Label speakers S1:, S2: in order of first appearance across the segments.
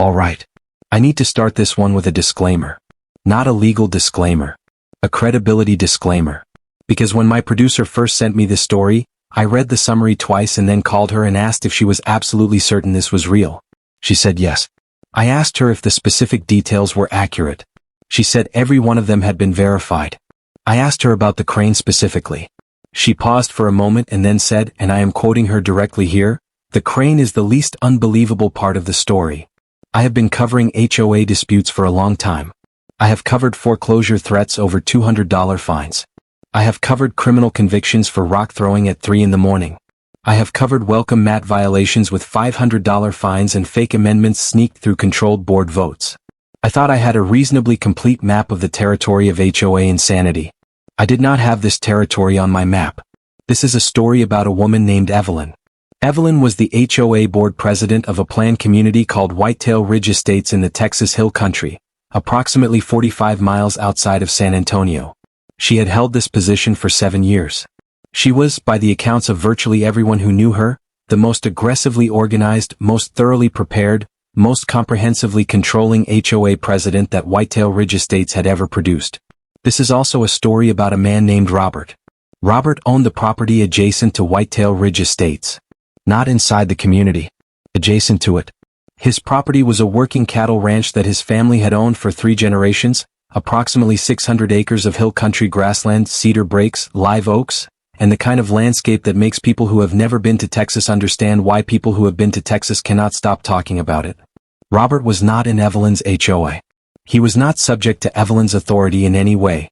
S1: Alright. I need to start this one with a disclaimer. Not a legal disclaimer. A credibility disclaimer. Because when my producer first sent me this story, I read the summary twice and then called her and asked if she was absolutely certain this was real. She said yes. I asked her if the specific details were accurate. She said every one of them had been verified. I asked her about the crane specifically. She paused for a moment and then said, and I am quoting her directly here, "The crane is the least unbelievable part of the story. I have been covering HOA disputes for a long time. I have covered foreclosure threats over $200 fines. I have covered criminal convictions for rock throwing at 3 in the morning. I have covered welcome mat violations with $500 fines and fake amendments sneaked through controlled board votes. I thought I had a reasonably complete map of the territory of HOA insanity. I did not have this territory on my map. This is a story about a woman named Evelyn. Evelyn was the HOA board president of a planned community called Whitetail Ridge Estates in the Texas Hill Country, approximately 45 miles outside of San Antonio. She had held this position for 7 years. She was, by the accounts of virtually everyone who knew her, the most aggressively organized, most thoroughly prepared, most comprehensively controlling HOA president that Whitetail Ridge Estates had ever produced. This is also a story about a man named Robert. Robert owned the property adjacent to Whitetail Ridge Estates. Not inside the community. Adjacent to it. His property was a working cattle ranch that his family had owned for 3 generations, approximately 600 acres of hill country grassland, cedar breaks, live oaks, and the kind of landscape that makes people who have never been to Texas understand why people who have been to Texas cannot stop talking about it. Robert was not in Evelyn's HOA. He was not subject to Evelyn's authority in any way.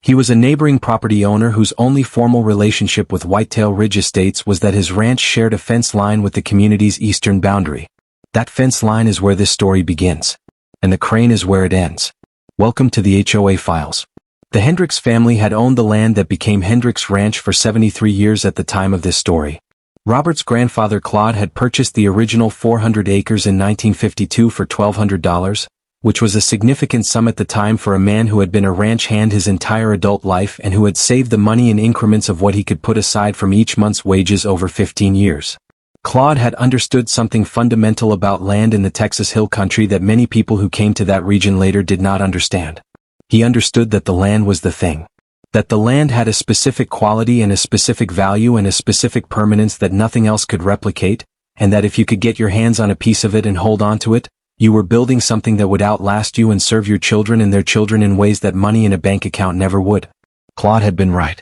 S1: He was a neighboring property owner whose only formal relationship with Whitetail Ridge Estates was that his ranch shared a fence line with the community's eastern boundary. That fence line is where this story begins. And the crane is where it ends. Welcome to the HOA files. The Hendricks family had owned the land that became Hendricks Ranch for 73 years at the time of this story. Robert's grandfather Claude had purchased the original 400 acres in 1952 for $1,200, which was a significant sum at the time for a man who had been a ranch hand his entire adult life and who had saved the money in increments of what he could put aside from each month's wages over 15 years. Claude had understood something fundamental about land in the Texas Hill Country that many people who came to that region later did not understand. He understood that the land was the thing. That the land had a specific quality and a specific value and a specific permanence that nothing else could replicate, and that if you could get your hands on a piece of it and hold on to it, you were building something that would outlast you and serve your children and their children in ways that money in a bank account never would. Claude had been right.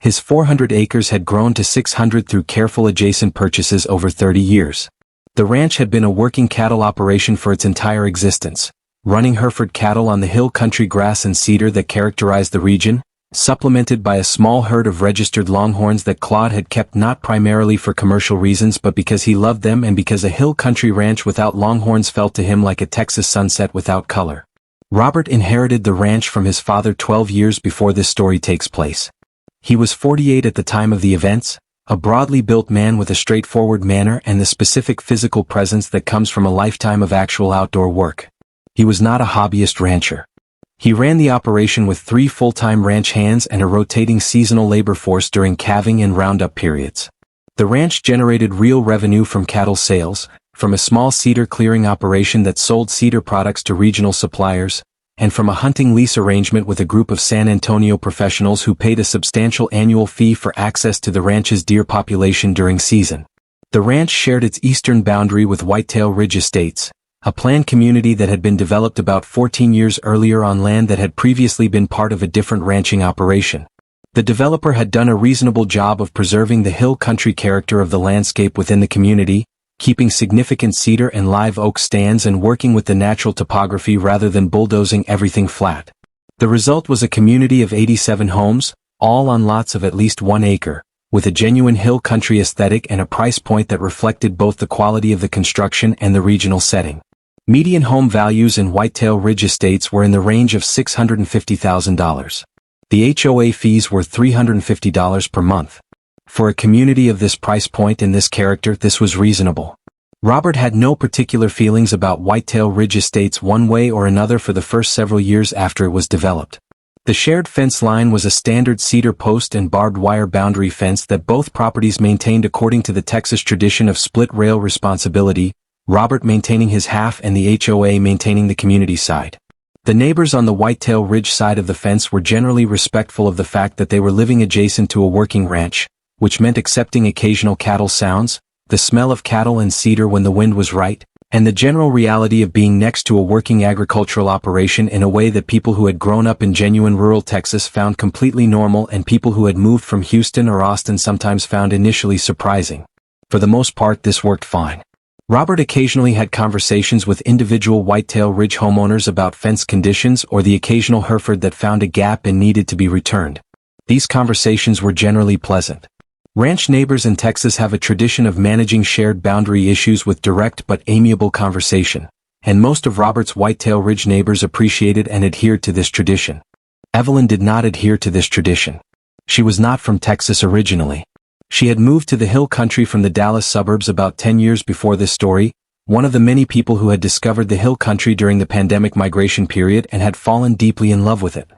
S1: His 400 acres had grown to 600 through careful adjacent purchases over 30 years. The ranch had been a working cattle operation for its entire existence, running Hereford cattle on the hill country grass and cedar that characterized the region, supplemented by a small herd of registered longhorns that Claude had kept not primarily for commercial reasons but because he loved them and because a hill country ranch without longhorns felt to him like a Texas sunset without color. Robert inherited the ranch from his father 12 years before this story takes place. He was 48 at the time of the events, a broadly built man with a straightforward manner and the specific physical presence that comes from a lifetime of actual outdoor work. He was not a hobbyist rancher. He ran the operation with 3 full-time ranch hands and a rotating seasonal labor force during calving and roundup periods. The ranch generated real revenue from cattle sales, from a small cedar clearing operation that sold cedar products to regional suppliers, and from a hunting lease arrangement with a group of San Antonio professionals who paid a substantial annual fee for access to the ranch's deer population during season. The ranch shared its eastern boundary with Whitetail Ridge Estates, a planned community that had been developed about 14 years earlier on land that had previously been part of a different ranching operation. The developer had done a reasonable job of preserving the hill country character of the landscape within the community, keeping significant cedar and live oak stands and working with the natural topography rather than bulldozing everything flat. The result was a community of 87 homes, all on lots of at least 1 acre, with a genuine hill country aesthetic and a price point that reflected both the quality of the construction and the regional setting. Median home values in Whitetail Ridge Estates were in the range of $650,000. The HOA fees were $350 per month. For a community of this price point and this character, this was reasonable. Robert had no particular feelings about Whitetail Ridge Estates one way or another for the first several years after it was developed. The shared fence line was a standard cedar post and barbed wire boundary fence that both properties maintained according to the Texas tradition of split rail responsibility, Robert maintaining his half and the HOA maintaining the community side. The neighbors on the Whitetail Ridge side of the fence were generally respectful of the fact that they were living adjacent to a working ranch, which meant accepting occasional cattle sounds, the smell of cattle and cedar when the wind was right, and the general reality of being next to a working agricultural operation in a way that people who had grown up in genuine rural Texas found completely normal and people who had moved from Houston or Austin sometimes found initially surprising. For the most part, this worked fine. Robert occasionally had conversations with individual Whitetail Ridge homeowners about fence conditions or the occasional Hereford that found a gap and needed to be returned. These conversations were generally pleasant. Ranch neighbors in Texas have a tradition of managing shared boundary issues with direct but amiable conversation, and most of Robert's Whitetail Ridge neighbors appreciated and adhered to this tradition. Evelyn did not adhere to this tradition. She was not from Texas originally. She had moved to the hill country from the Dallas suburbs about 10 years before this story, one of the many people who had discovered the hill country during the pandemic migration period and had fallen deeply in love with it.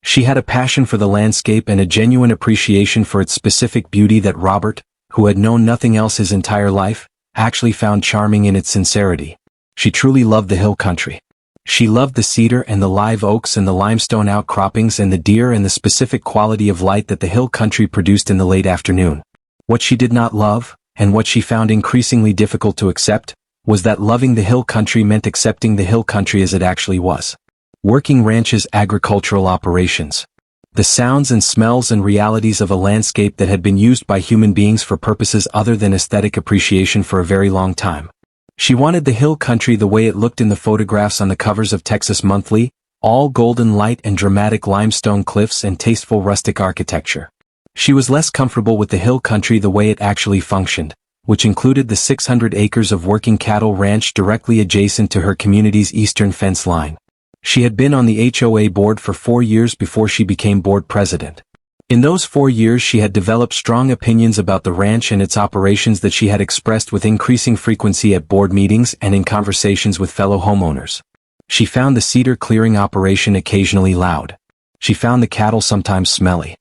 S1: She had a passion for the landscape and a genuine appreciation for its specific beauty that Robert, who had known nothing else his entire life, actually found charming in its sincerity. She truly loved the hill country. She loved the cedar and the live oaks and the limestone outcroppings and the deer and the specific quality of light that the hill country produced in the late afternoon. What she did not love, and what she found increasingly difficult to accept, was that loving the hill country meant accepting the hill country as it actually was. Working ranches, agricultural operations. The sounds and smells and realities of a landscape that had been used by human beings for purposes other than aesthetic appreciation for a very long time. She wanted the hill country the way it looked in the photographs on the covers of Texas Monthly, all golden light and dramatic limestone cliffs and tasteful rustic architecture. She was less comfortable with the hill country the way it actually functioned, which included the 600 acres of working cattle ranch directly adjacent to her community's eastern fence line. She had been on the HOA board for 4 years before she became board president. In those 4 years she had developed strong opinions about the ranch and its operations that she had expressed with increasing frequency at board meetings and in conversations with fellow homeowners. She found the cedar clearing operation occasionally loud. She found the cattle sometimes smelly.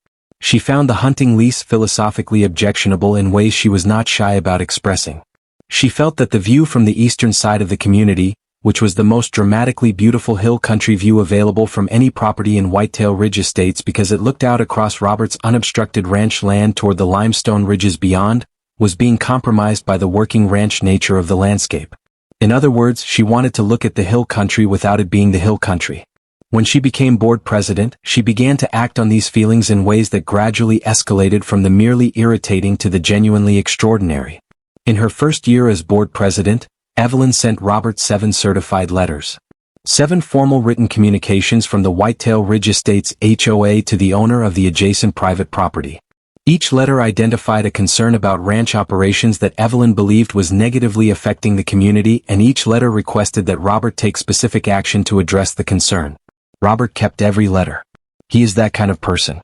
S1: She found the hunting lease philosophically objectionable in ways she was not shy about expressing. She felt that the view from the eastern side of the community, which was the most dramatically beautiful hill country view available from any property in Whitetail Ridge Estates because it looked out across Robert's unobstructed ranch land toward the limestone ridges beyond, was being compromised by the working ranch nature of the landscape. In other words, she wanted to look at the hill country without it being the hill country. When she became board president, she began to act on these feelings in ways that gradually escalated from the merely irritating to the genuinely extraordinary. In her first year as board president, Evelyn sent Robert 7 certified letters. 7 formal written communications from the Whitetail Ridge Estates HOA to the owner of the adjacent private property. Each letter identified a concern about ranch operations that Evelyn believed was negatively affecting the community, and each letter requested that Robert take specific action to address the concern. Robert kept every letter. He is that kind of person.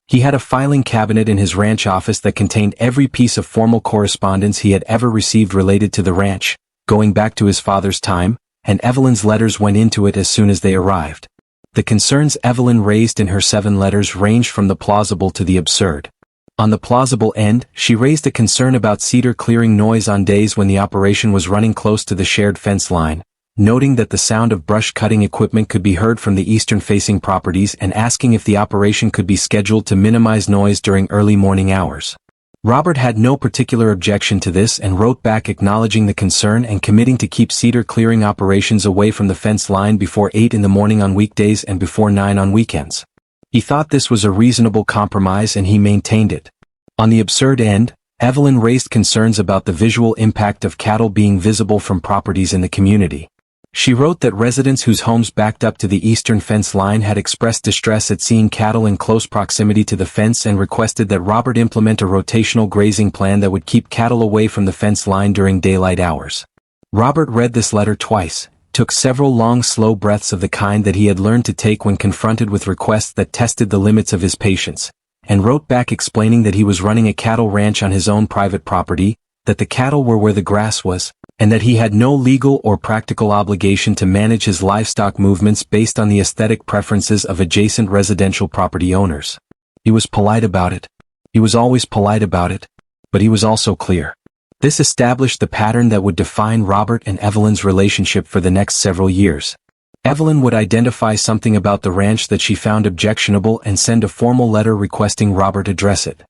S1: He had a filing cabinet in his ranch office that contained every piece of formal correspondence he had ever received related to the ranch, going back to his father's time, and Evelyn's letters went into it as soon as they arrived. The concerns Evelyn raised in her 7 letters ranged from the plausible to the absurd. On the plausible end, she raised a concern about cedar clearing noise on days when the operation was running close to the shared fence line, noting that the sound of brush cutting equipment could be heard from the eastern-facing properties and asking if the operation could be scheduled to minimize noise during early morning hours. Robert had no particular objection to this and wrote back acknowledging the concern and committing to keep cedar clearing operations away from the fence line before 8 in the morning on weekdays and before 9 on weekends. He thought this was a reasonable compromise and he maintained it. On the absurd end, Evelyn raised concerns about the visual impact of cattle being visible from properties in the community. She wrote that residents whose homes backed up to the eastern fence line had expressed distress at seeing cattle in close proximity to the fence and requested that Robert implement a rotational grazing plan that would keep cattle away from the fence line during daylight hours. Robert read this letter twice, took several long slow breaths of the kind that he had learned to take when confronted with requests that tested the limits of his patience, and wrote back explaining that he was running a cattle ranch on his own private property, that the cattle were where the grass was, and that he had no legal or practical obligation to manage his livestock movements based on the aesthetic preferences of adjacent residential property owners. He was polite about it. He was always polite about it. But he was also clear. This established the pattern that would define Robert and Evelyn's relationship for the next several years. Evelyn would identify something about the ranch that she found objectionable and send a formal letter requesting Robert address it.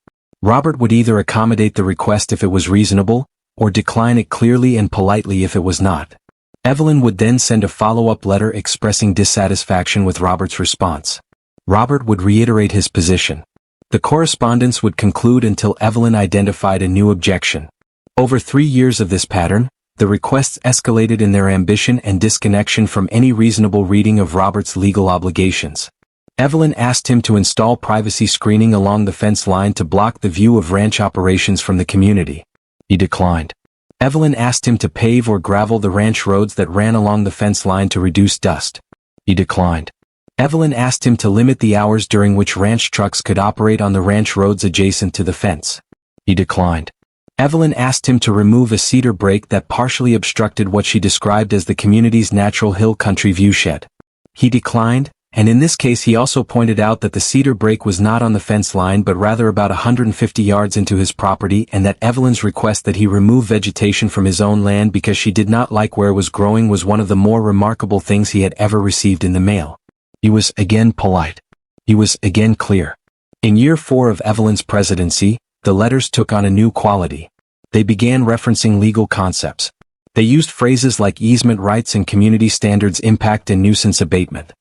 S1: Robert would either accommodate the request if it was reasonable, or decline it clearly and politely if it was not. Evelyn would then send a follow-up letter expressing dissatisfaction with Robert's response. Robert would reiterate his position. The correspondence would conclude until Evelyn identified a new objection. Over 3 years of this pattern, the requests escalated in their ambition and disconnection from any reasonable reading of Robert's legal obligations. Evelyn asked him to install privacy screening along the fence line to block the view of ranch operations from the community. He declined. Evelyn asked him to pave or gravel the ranch roads that ran along the fence line to reduce dust. He declined. Evelyn asked him to limit the hours during which ranch trucks could operate on the ranch roads adjacent to the fence. He declined. Evelyn asked him to remove a cedar break that partially obstructed what she described as the community's natural hill country viewshed. He declined, and in this case he also pointed out that the cedar break was not on the fence line but rather about 150 yards into his property, and that Evelyn's request that he remove vegetation from his own land because she did not like where it was growing was one of the more remarkable things he had ever received in the mail. He was again polite. He was again clear. In year 4 of Evelyn's presidency, the letters took on a new quality. They began referencing legal concepts. They used phrases like easement rights and community standards impact and nuisance abatement.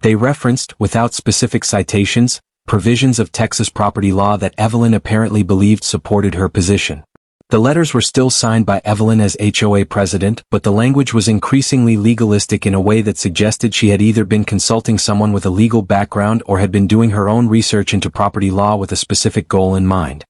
S1: They referenced, without specific citations, provisions of Texas property law that Evelyn apparently believed supported her position. The letters were still signed by Evelyn as HOA president, but the language was increasingly legalistic in a way that suggested she had either been consulting someone with a legal background or had been doing her own research into property law with a specific goal in mind.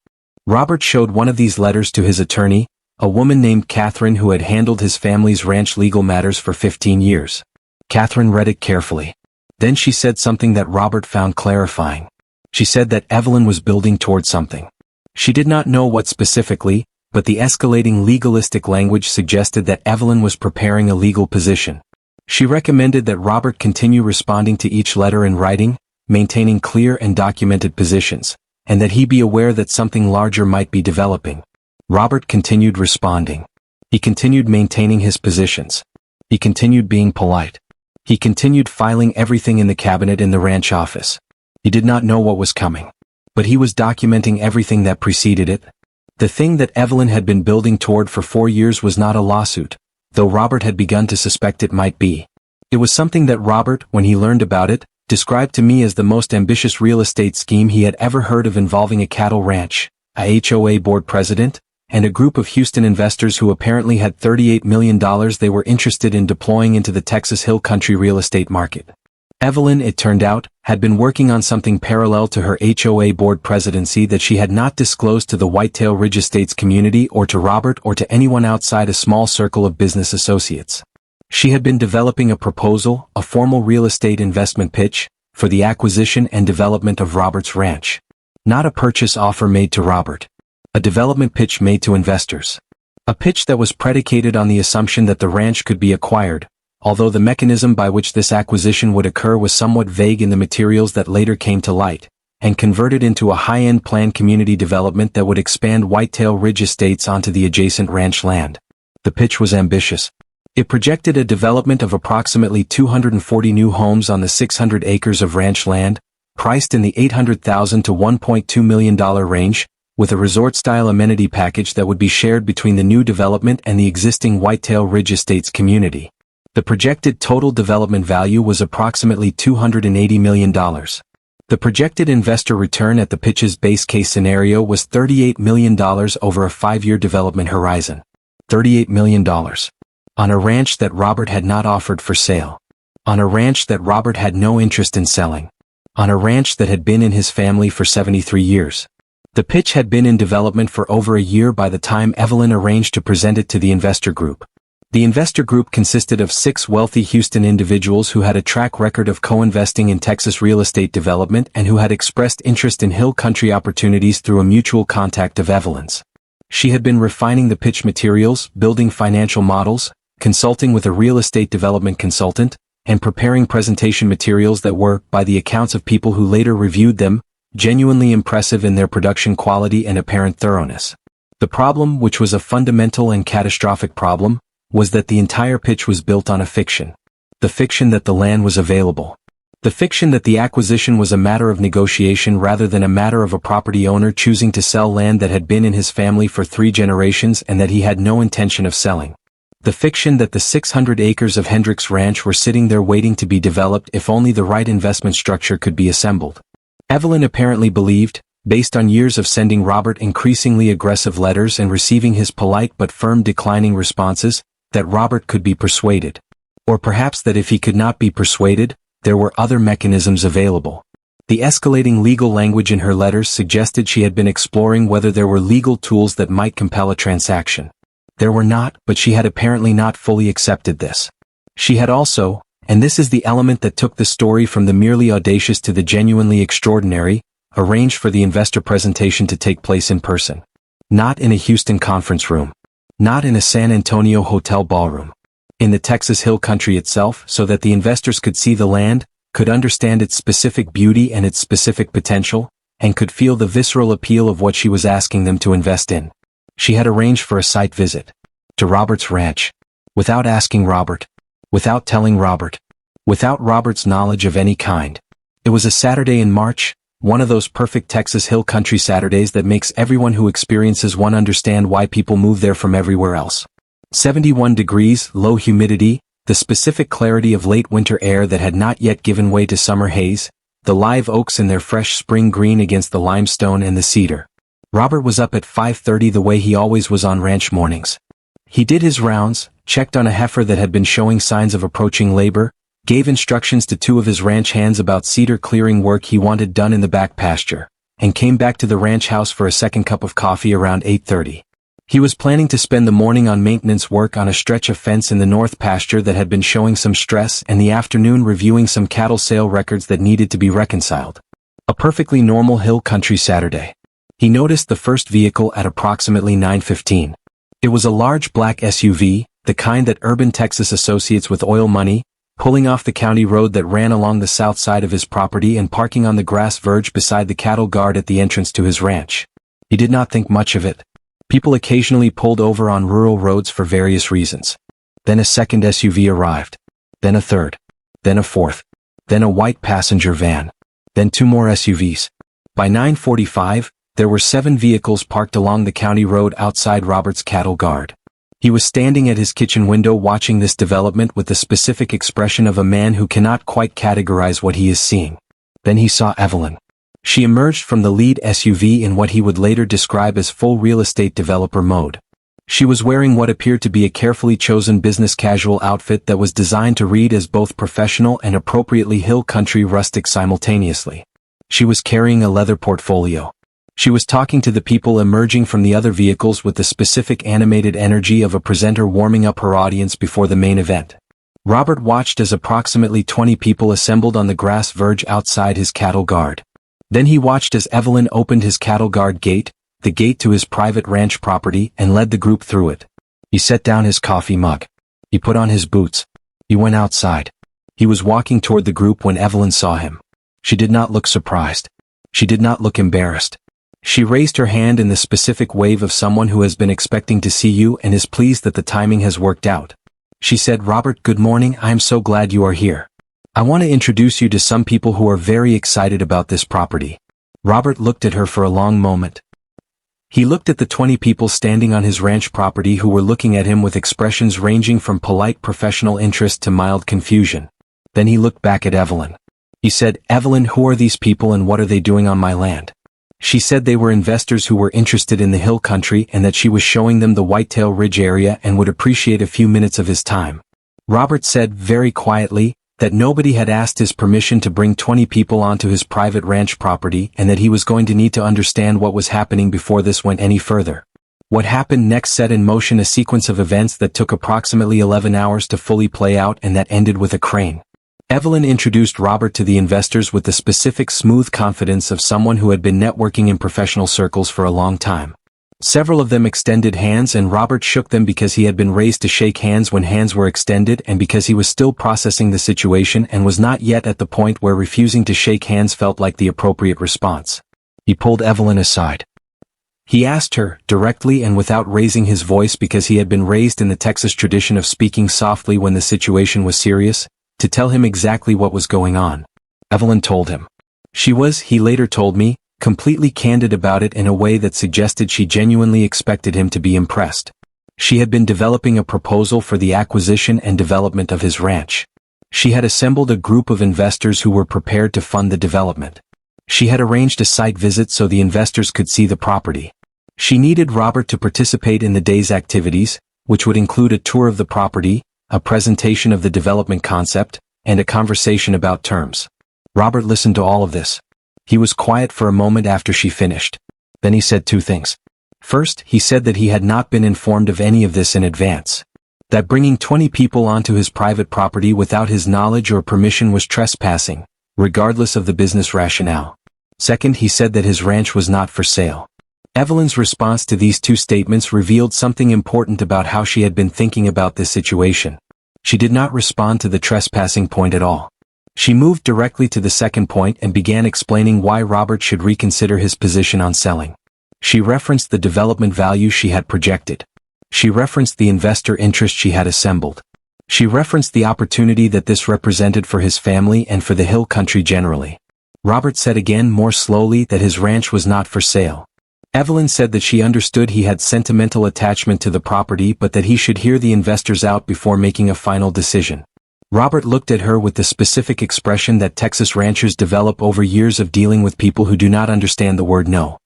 S1: Robert showed one of these letters to his attorney, a woman named Catherine who had handled his family's ranch legal matters for 15 years. Catherine read it carefully. Then she said something that Robert found clarifying. She said that Evelyn was building toward something. She did not know what specifically, but the escalating legalistic language suggested that Evelyn was preparing a legal position. She recommended that Robert continue responding to each letter in writing, maintaining clear and documented positions, and that he be aware that something larger might be developing. Robert continued responding. He continued maintaining his positions. He continued being polite. He continued filing everything in the cabinet in the ranch office. He did not know what was coming. But he was documenting everything that preceded it. The thing that Evelyn had been building toward for 4 years was not a lawsuit, though Robert had begun to suspect it might be. It was something that Robert, when he learned about it, described to me as the most ambitious real estate scheme he had ever heard of, involving a cattle ranch, a HOA board president, and a group of Houston investors who apparently had $38 million they were interested in deploying into the Texas Hill Country real estate market. Evelyn, it turned out, had been working on something parallel to her HOA board presidency that she had not disclosed to the Whitetail Ridge Estates community or to Robert or to anyone outside a small circle of business associates. She had been developing a proposal, a formal real estate investment pitch, for the acquisition and development of Robert's ranch. Not a purchase offer made to Robert. A development pitch made to investors. A pitch that was predicated on the assumption that the ranch could be acquired, although the mechanism by which this acquisition would occur was somewhat vague in the materials that later came to light, and converted into a high-end planned community development that would expand Whitetail Ridge Estates onto the adjacent ranch land. The pitch was ambitious. It projected a development of approximately 240 new homes on the 600 acres of ranch land, priced in the $800,000 to $1.2 million range, with a resort-style amenity package that would be shared between the new development and the existing Whitetail Ridge Estates community. The projected total development value was approximately $280 million. The projected investor return at the pitch's base case scenario was $38 million over a 5-year development horizon. $38 million. On a ranch that Robert had not offered for sale. On a ranch that Robert had no interest in selling. On a ranch that had been in his family for 73 years. The pitch had been in development for over a year by the time Evelyn arranged to present it to the investor group. The investor group consisted of 6 wealthy Houston individuals who had a track record of co-investing in Texas real estate development and who had expressed interest in hill country opportunities through a mutual contact of Evelyn's. She had been refining the pitch materials, building financial models, consulting with a real estate development consultant, and preparing presentation materials that were, by the accounts of people who later reviewed them, genuinely impressive in their production quality and apparent thoroughness. The problem, which was a fundamental and catastrophic problem, was that the entire pitch was built on a fiction. The fiction that the land was available. The fiction that the acquisition was a matter of negotiation rather than a matter of a property owner choosing to sell land that had been in his family for 3 generations and that he had no intention of selling. The fiction that the 600 acres of Hendricks Ranch were sitting there waiting to be developed if only the right investment structure could be assembled. Evelyn apparently believed, based on years of sending Robert increasingly aggressive letters and receiving his polite but firm declining responses, that Robert could be persuaded. Or perhaps that if he could not be persuaded, there were other mechanisms available. The escalating legal language in her letters suggested she had been exploring whether there were legal tools that might compel a transaction. There were not, but she had apparently not fully accepted this. She had also, and this is the element that took the story from the merely audacious to the genuinely extraordinary, arranged for the investor presentation to take place in person. Not in a Houston conference room. Not in a San Antonio hotel ballroom. In the Texas Hill Country itself, so that the investors could see the land, could understand its specific beauty and its specific potential, and could feel the visceral appeal of what she was asking them to invest in. She had arranged for a site visit. To Robert's ranch. Without asking Robert. Without telling Robert. Without Robert's knowledge of any kind. It was a Saturday in March, one of those perfect Texas Hill Country Saturdays that makes everyone who experiences one understand why people move there from everywhere else. 71 degrees, low humidity, the specific clarity of late winter air that had not yet given way to summer haze, the live oaks in their fresh spring green against the limestone and the cedar. Robert was up at 5:30 the way he always was on ranch mornings. He did his rounds, checked on a heifer that had been showing signs of approaching labor, gave instructions to 2 of his ranch hands about cedar clearing work he wanted done in the back pasture, and came back to the ranch house for a second cup of coffee around 8:30. He was planning to spend the morning on maintenance work on a stretch of fence in the north pasture that had been showing some stress and the afternoon reviewing some cattle sale records that needed to be reconciled. A perfectly normal hill country Saturday. He noticed the first vehicle at approximately 9:15. It was a large black SUV, the kind that urban Texas associates with oil money, pulling off the county road that ran along the south side of his property and parking on the grass verge beside the cattle guard at the entrance to his ranch. He did not think much of it. People occasionally pulled over on rural roads for various reasons. Then a second SUV arrived. Then a third. Then a fourth. Then a white passenger van. Then 2 more SUVs. By 9:45, there were 7 vehicles parked along the county road outside Robert's cattle guard. He was standing at his kitchen window watching this development with the specific expression of a man who cannot quite categorize what he is seeing. Then he saw Evelyn. She emerged from the lead SUV in what he would later describe as full real estate developer mode. She was wearing what appeared to be a carefully chosen business casual outfit that was designed to read as both professional and appropriately hill country rustic simultaneously. She was carrying a leather portfolio. She was talking to the people emerging from the other vehicles with the specific animated energy of a presenter warming up her audience before the main event. Robert watched as approximately 20 people assembled on the grass verge outside his cattle guard. Then he watched as Evelyn opened his cattle guard gate, the gate to his private ranch property, and led the group through it. He set down his coffee mug. He put on his boots. He went outside. He was walking toward the group when Evelyn saw him. She did not look surprised. She did not look embarrassed. She raised her hand in the specific wave of someone who has been expecting to see you and is pleased that the timing has worked out. She said, "Robert, good morning, I am so glad you are here. I want to introduce you to some people who are very excited about this property." Robert looked at her for a long moment. He looked at the 20 people standing on his ranch property who were looking at him with expressions ranging from polite professional interest to mild confusion. Then he looked back at Evelyn. He said, "Evelyn, who are these people and what are they doing on my land?" She said they were investors who were interested in the hill country and that she was showing them the Whitetail Ridge area and would appreciate a few minutes of his time. Robert said very quietly that nobody had asked his permission to bring 20 people onto his private ranch property and that he was going to need to understand what was happening before this went any further. What happened next set in motion a sequence of events that took approximately 11 hours to fully play out and that ended with a crane. Evelyn introduced Robert to the investors with the specific smooth confidence of someone who had been networking in professional circles for a long time. Several of them extended hands and Robert shook them because he had been raised to shake hands when hands were extended and because he was still processing the situation and was not yet at the point where refusing to shake hands felt like the appropriate response. He pulled Evelyn aside. He asked her, directly and without raising his voice because he had been raised in the Texas tradition of speaking softly when the situation was serious, to tell him exactly what was going on. Evelyn told him. She was, he later told me, completely candid about it in a way that suggested she genuinely expected him to be impressed. She had been developing a proposal for the acquisition and development of his ranch. She had assembled a group of investors who were prepared to fund the development. She had arranged a site visit so the investors could see the property. She needed Robert to participate in the day's activities, which would include a tour of the property, a presentation of the development concept, and a conversation about terms. Robert listened to all of this. He was quiet for a moment after she finished. Then he said two things. First, he said that he had not been informed of any of this in advance. That bringing 20 people onto his private property without his knowledge or permission was trespassing, regardless of the business rationale. Second, he said that his ranch was not for sale. Evelyn's response to these two statements revealed something important about how she had been thinking about this situation. She did not respond to the trespassing point at all. She moved directly to the second point and began explaining why Robert should reconsider his position on selling. She referenced the development value she had projected. She referenced the investor interest she had assembled. She referenced the opportunity that this represented for his family and for the hill country generally. Robert said again more slowly that his ranch was not for sale. Evelyn said that she understood he had sentimental attachment to the property but that he should hear the investors out before making a final decision. Robert looked at her with the specific expression that Texas ranchers develop over years of dealing with people who do not understand the word no.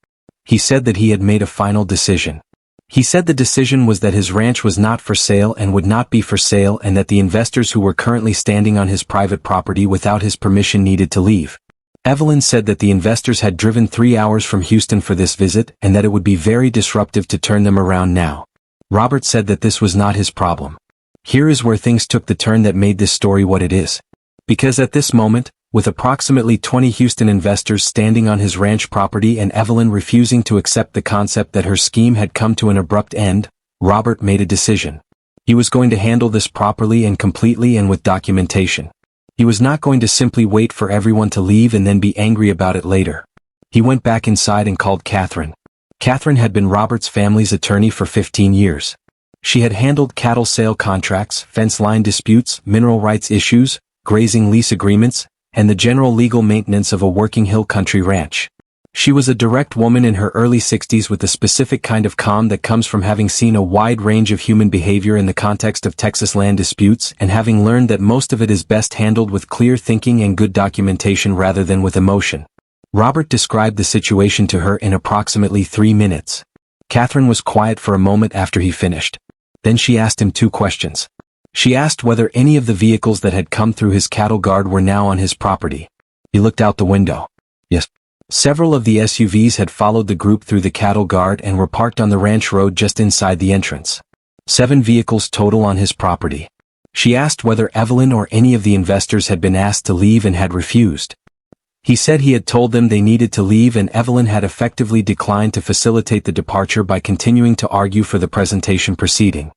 S1: He said that he had made a final decision. He said the decision was that his ranch was not for sale and would not be for sale and that the investors who were currently standing on his private property without his permission needed to leave. Evelyn said that the investors had driven 3 hours from Houston for this visit and that it would be very disruptive to turn them around now. Robert said that this was not his problem. Here is where things took the turn that made this story what it is. Because at this moment, with approximately 20 Houston investors standing on his ranch property and Evelyn refusing to accept the concept that her scheme had come to an abrupt end, Robert made a decision. He was going to handle this properly and completely and with documentation. He was not going to simply wait for everyone to leave and then be angry about it later. He went back inside and called Catherine. Catherine had been Robert's family's attorney for 15 years. She had handled cattle sale contracts, fence line disputes, mineral rights issues, grazing lease agreements, and the general legal maintenance of a working hill country ranch. She was a direct woman in her early 60s with the specific kind of calm that comes from having seen a wide range of human behavior in the context of Texas land disputes and having learned that most of it is best handled with clear thinking and good documentation rather than with emotion. Robert described the situation to her in approximately 3 minutes. Catherine was quiet for a moment after he finished. Then she asked him 2 questions. She asked whether any of the vehicles that had come through his cattle guard were now on his property. He looked out the window. Yes. Several of the SUVs had followed the group through the cattle guard and were parked on the ranch road just inside the entrance. 7 vehicles total on his property. She asked whether Evelyn or any of the investors had been asked to leave and had refused. He said he had told them they needed to leave and Evelyn had effectively declined to facilitate the departure by continuing to argue for the presentation proceeding.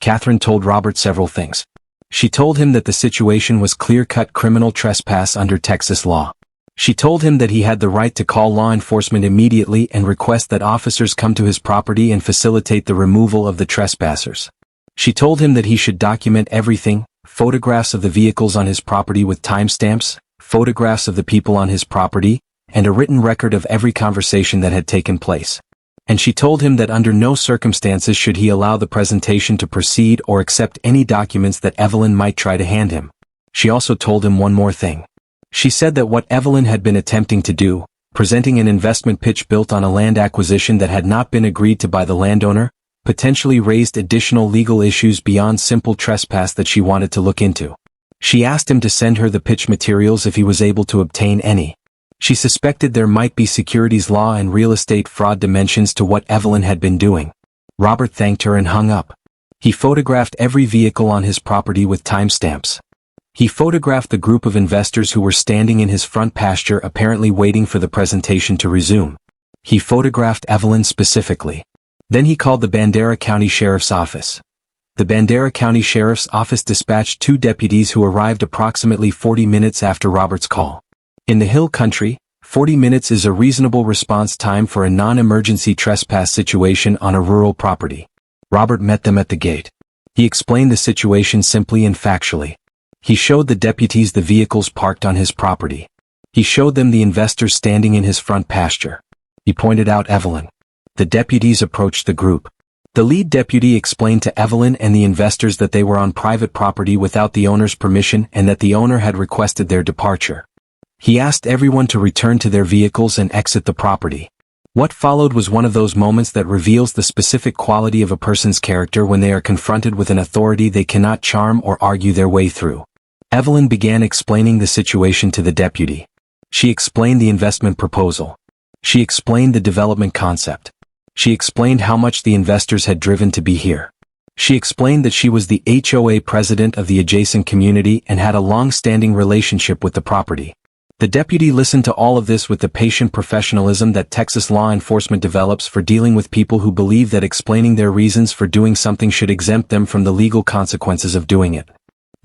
S1: Catherine told Robert several things. She told him that the situation was clear-cut criminal trespass under Texas law. She told him that he had the right to call law enforcement immediately and request that officers come to his property and facilitate the removal of the trespassers. She told him that he should document everything, photographs of the vehicles on his property with timestamps, photographs of the people on his property, and a written record of every conversation that had taken place. And she told him that under no circumstances should he allow the presentation to proceed or accept any documents that Evelyn might try to hand him. She also told him one more thing. She said that what Evelyn had been attempting to do, presenting an investment pitch built on a land acquisition that had not been agreed to by the landowner, potentially raised additional legal issues beyond simple trespass that she wanted to look into. She asked him to send her the pitch materials if he was able to obtain any. She suspected there might be securities law and real estate fraud dimensions to what Evelyn had been doing. Robert thanked her and hung up. He photographed every vehicle on his property with timestamps. He photographed the group of investors who were standing in his front pasture apparently waiting for the presentation to resume. He photographed Evelyn specifically. Then he called the Bandera County Sheriff's Office. The Bandera County Sheriff's Office dispatched 2 deputies who arrived approximately 40 minutes after Robert's call. In the hill country, 40 minutes is a reasonable response time for a non-emergency trespass situation on a rural property. Robert met them at the gate. He explained the situation simply and factually. He showed the deputies the vehicles parked on his property. He showed them the investors standing in his front pasture. He pointed out Evelyn. The deputies approached the group. The lead deputy explained to Evelyn and the investors that they were on private property without the owner's permission and that the owner had requested their departure. He asked everyone to return to their vehicles and exit the property. What followed was one of those moments that reveals the specific quality of a person's character when they are confronted with an authority they cannot charm or argue their way through. Evelyn began explaining the situation to the deputy. She explained the investment proposal. She explained the development concept. She explained how much the investors had driven to be here. She explained that she was the HOA president of the adjacent community and had a long-standing relationship with the property. The deputy listened to all of this with the patient professionalism that Texas law enforcement develops for dealing with people who believe that explaining their reasons for doing something should exempt them from the legal consequences of doing it.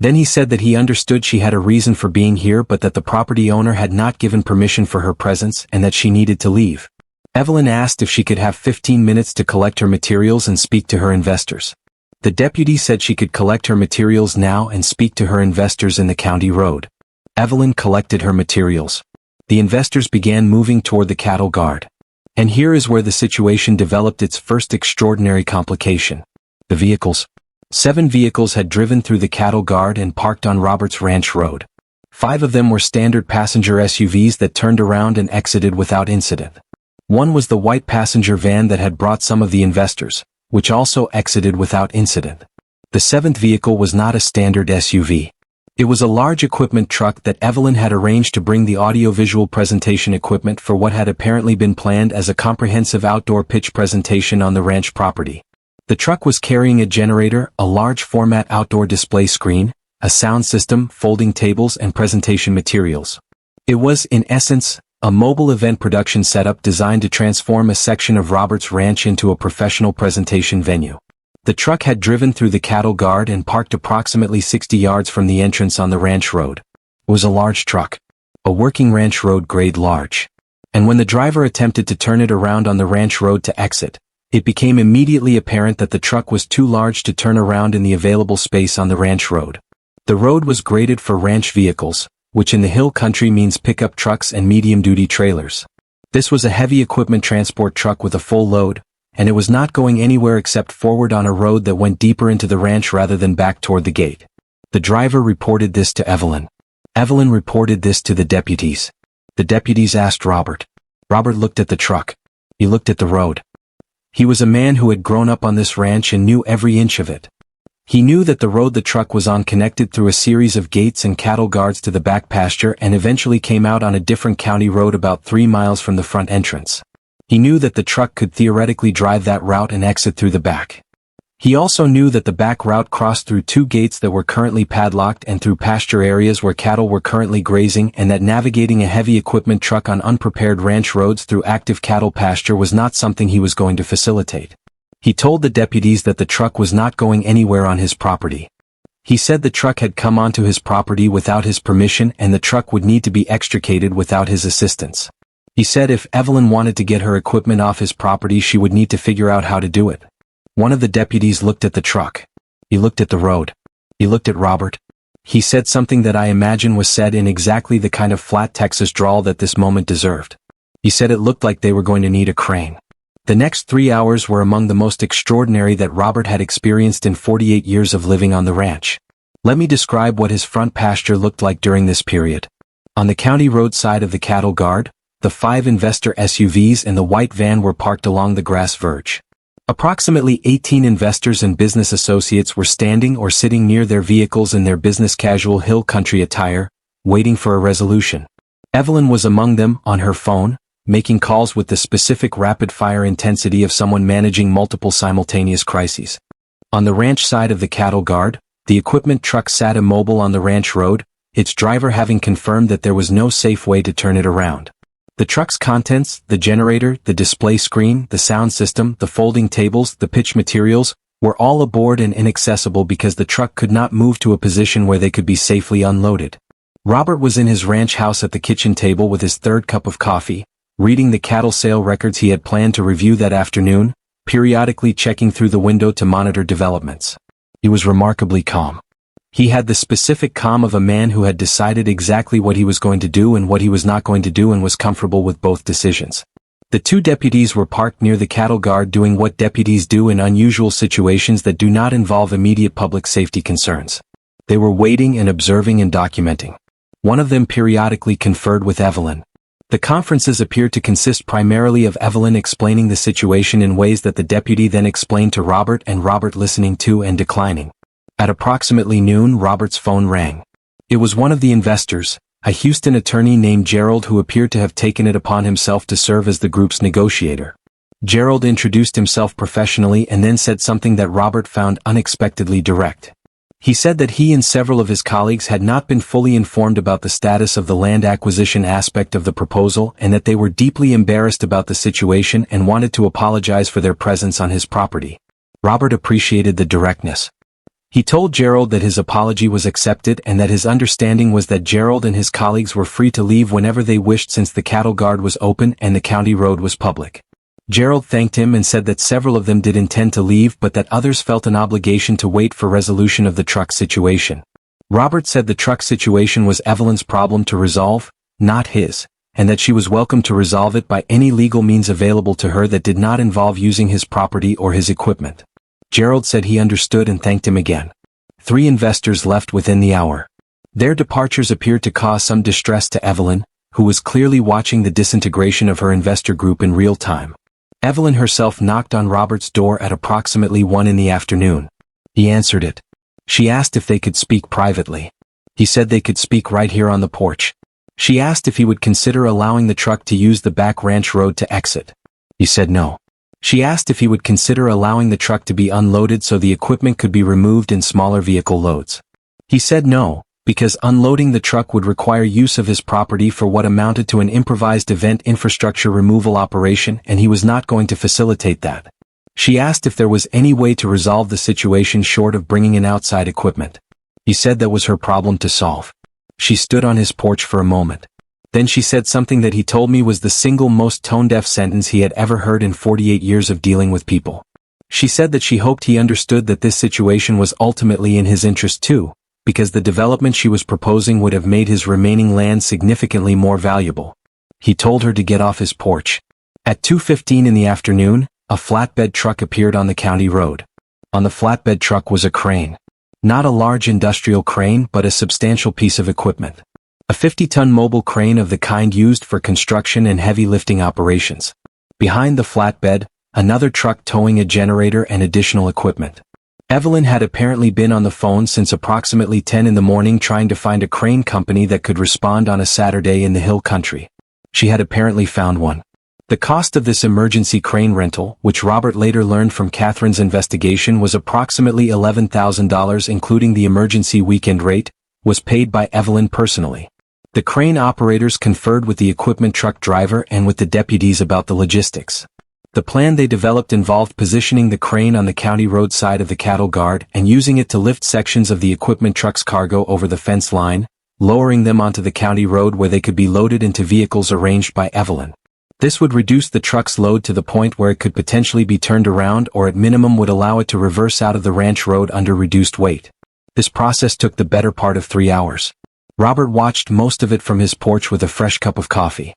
S1: Then he said that he understood she had a reason for being here but that the property owner had not given permission for her presence and that she needed to leave. Evelyn asked if she could have 15 minutes to collect her materials and speak to her investors. The deputy said she could collect her materials now and speak to her investors in the county road. Evelyn collected her materials. The investors began moving toward the cattle guard. And here is where the situation developed its first extraordinary complication. The vehicles. 7 vehicles had driven through the cattle guard and parked on Roberts Ranch Road. 5 of them were standard passenger SUVs that turned around and exited without incident. One was the white passenger van that had brought some of the investors, which also exited without incident. The 7th vehicle was not a standard SUV. It was a large equipment truck that Evelyn had arranged to bring the audiovisual presentation equipment for what had apparently been planned as a comprehensive outdoor pitch presentation on the ranch property. The truck was carrying a generator, a large format outdoor display screen, a sound system, folding tables and presentation materials. It was, in essence, a mobile event production setup designed to transform a section of Roberts Ranch into a professional presentation venue. The truck had driven through the cattle guard and parked approximately 60 yards from the entrance on the ranch road. It was a large truck. A working ranch road grade large. And when the driver attempted to turn it around on the ranch road to exit, it became immediately apparent that the truck was too large to turn around in the available space on the ranch road. The road was graded for ranch vehicles, which in the hill country means pickup trucks and medium-duty trailers. This was a heavy equipment transport truck with a full load, and it was not going anywhere except forward on a road that went deeper into the ranch rather than back toward the gate. The driver reported this to Evelyn. Evelyn reported this to the deputies. The deputies asked Robert. Robert looked at the truck. He looked at the road. He was a man who had grown up on this ranch and knew every inch of it. He knew that the road the truck was on connected through a series of gates and cattle guards to the back pasture and eventually came out on a different county road about 3 miles from the front entrance. He knew that the truck could theoretically drive that route and exit through the back. He also knew that the back route crossed through 2 gates that were currently padlocked and through pasture areas where cattle were currently grazing, and that navigating a heavy equipment truck on unprepared ranch roads through active cattle pasture was not something he was going to facilitate. He told the deputies that the truck was not going anywhere on his property. He said the truck had come onto his property without his permission and the truck would need to be extricated without his assistance. He said if Evelyn wanted to get her equipment off his property she would need to figure out how to do it. One of the deputies looked at the truck. He looked at the road. He looked at Robert. He said something that I imagine was said in exactly the kind of flat Texas drawl that this moment deserved. He said it looked like they were going to need a crane. The next 3 hours were among the most extraordinary that Robert had experienced in 48 years of living on the ranch. Let me describe what his front pasture looked like during this period. On the county road side of the cattle guard, the 5 investor SUVs and the white van were parked along the grass verge. Approximately 18 investors and business associates were standing or sitting near their vehicles in their business casual hill country attire, waiting for a resolution. Evelyn was among them, on her phone, making calls with the specific rapid-fire intensity of someone managing multiple simultaneous crises. On the ranch side of the cattle guard, the equipment truck sat immobile on the ranch road, its driver having confirmed that there was no safe way to turn it around. The truck's contents, the generator, the display screen, the sound system, the folding tables, the pitch materials, were all aboard and inaccessible because the truck could not move to a position where they could be safely unloaded. Robert was in his ranch house at the kitchen table with his third cup of coffee, reading the cattle sale records he had planned to review that afternoon, periodically checking through the window to monitor developments. He was remarkably calm. He had the specific calm of a man who had decided exactly what he was going to do and what he was not going to do and was comfortable with both decisions. The two deputies were parked near the cattle guard doing what deputies do in unusual situations that do not involve immediate public safety concerns. They were waiting and observing and documenting. One of them periodically conferred with Evelyn. The conferences appeared to consist primarily of Evelyn explaining the situation in ways that the deputy then explained to Robert and Robert listening to and declining. At approximately noon, Robert's phone rang. It was one of the investors, a Houston attorney named Gerald, who appeared to have taken it upon himself to serve as the group's negotiator. Gerald introduced himself professionally and then said something that Robert found unexpectedly direct. He said that he and several of his colleagues had not been fully informed about the status of the land acquisition aspect of the proposal and that they were deeply embarrassed about the situation and wanted to apologize for their presence on his property. Robert appreciated the directness. He told Gerald that his apology was accepted and that his understanding was that Gerald and his colleagues were free to leave whenever they wished since the cattle guard was open and the county road was public. Gerald thanked him and said that several of them did intend to leave but that others felt an obligation to wait for resolution of the truck situation. Robert said the truck situation was Evelyn's problem to resolve, not his, and that she was welcome to resolve it by any legal means available to her that did not involve using his property or his equipment. Gerald said he understood and thanked him again. 3 investors left within the hour. Their departures appeared to cause some distress to Evelyn, who was clearly watching the disintegration of her investor group in real time. Evelyn herself knocked on Robert's door at approximately 1 in the afternoon. He answered it. She asked if they could speak privately. He said they could speak right here on the porch. She asked if he would consider allowing the truck to use the back ranch road to exit. He said no. She asked if he would consider allowing the truck to be unloaded so the equipment could be removed in smaller vehicle loads. He said no, because unloading the truck would require use of his property for what amounted to an improvised event infrastructure removal operation, and he was not going to facilitate that. She asked if there was any way to resolve the situation short of bringing in outside equipment. He said that was her problem to solve. She stood on his porch for a moment. Then she said something that he told me was the single most tone-deaf sentence he had ever heard in 48 years of dealing with people. She said that she hoped he understood that this situation was ultimately in his interest too, because the development she was proposing would have made his remaining land significantly more valuable. He told her to get off his porch. At 2:15 in the afternoon, a flatbed truck appeared on the county road. On the flatbed truck was a crane. Not a large industrial crane but a substantial piece of equipment. A 50-ton mobile crane of the kind used for construction and heavy lifting operations. Behind the flatbed, another truck towing a generator and additional equipment. Evelyn had apparently been on the phone since approximately 10 in the morning trying to find a crane company that could respond on a Saturday in the hill country. She had apparently found one. The cost of this emergency crane rental, which Robert later learned from Catherine's investigation was approximately $11,000 including the emergency weekend rate, was paid by Evelyn personally. The crane operators conferred with the equipment truck driver and with the deputies about the logistics. The plan they developed involved positioning the crane on the county road side of the cattle guard and using it to lift sections of the equipment truck's cargo over the fence line, lowering them onto the county road where they could be loaded into vehicles arranged by Evelyn. This would reduce the truck's load to the point where it could potentially be turned around or at minimum would allow it to reverse out of the ranch road under reduced weight. This process took the better part of 3 hours. Robert watched most of it from his porch with a fresh cup of coffee.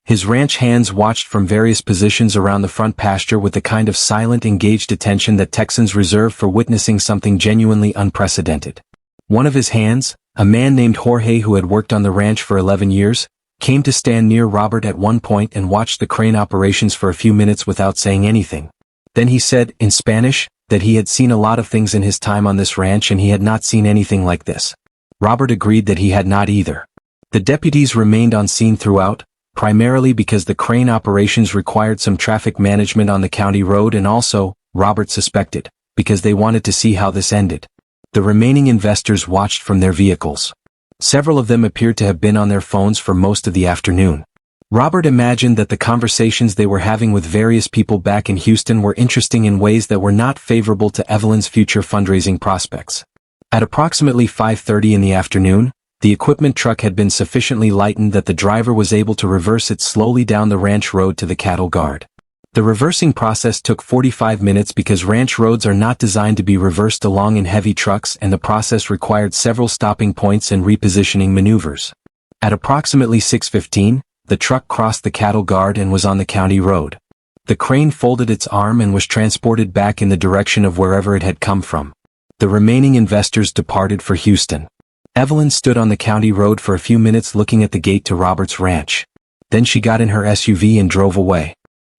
S1: His ranch hands watched from various positions around the front pasture with the kind of silent, engaged attention that Texans reserve for witnessing something genuinely unprecedented. One of his hands, a man named Jorge who had worked on the ranch for 11 years, came to stand near Robert at one point and watched the crane operations for a few minutes without saying anything. Then he said, in Spanish, that he had seen a lot of things in his time on this ranch and he had not seen anything like this. Robert agreed that he had not either. The deputies remained on scene throughout, primarily because the crane operations required some traffic management on the county road and also, Robert suspected, because they wanted to see how this ended. The remaining investors watched from their vehicles. Several of them appeared to have been on their phones for most of the afternoon. Robert imagined that the conversations they were having with various people back in Houston were interesting in ways that were not favorable to Evelyn's future fundraising prospects. At approximately 5:30 in the afternoon, The equipment truck had been sufficiently lightened that the driver was able to reverse it slowly down the ranch road to the cattle guard. The reversing process took 45 minutes because ranch roads are not designed to be reversed along in heavy trucks, and the process required several stopping points and repositioning maneuvers. At approximately 6:15, the truck crossed the cattle guard and was on the county road. The crane folded its arm and was transported back in the direction of wherever it had come from. The remaining investors departed for Houston. Evelyn stood on the county road for a few minutes looking at the gate to Robert's ranch. Then she got in her SUV and drove away.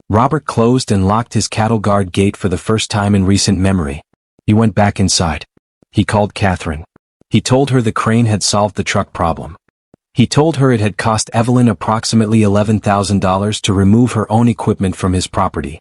S1: Robert closed and locked his cattle guard gate for the first time in recent memory. He went back inside. He called Catherine. He told her the crane had solved the truck problem. He told her it had cost Evelyn approximately $11,000 to remove her own equipment from his property.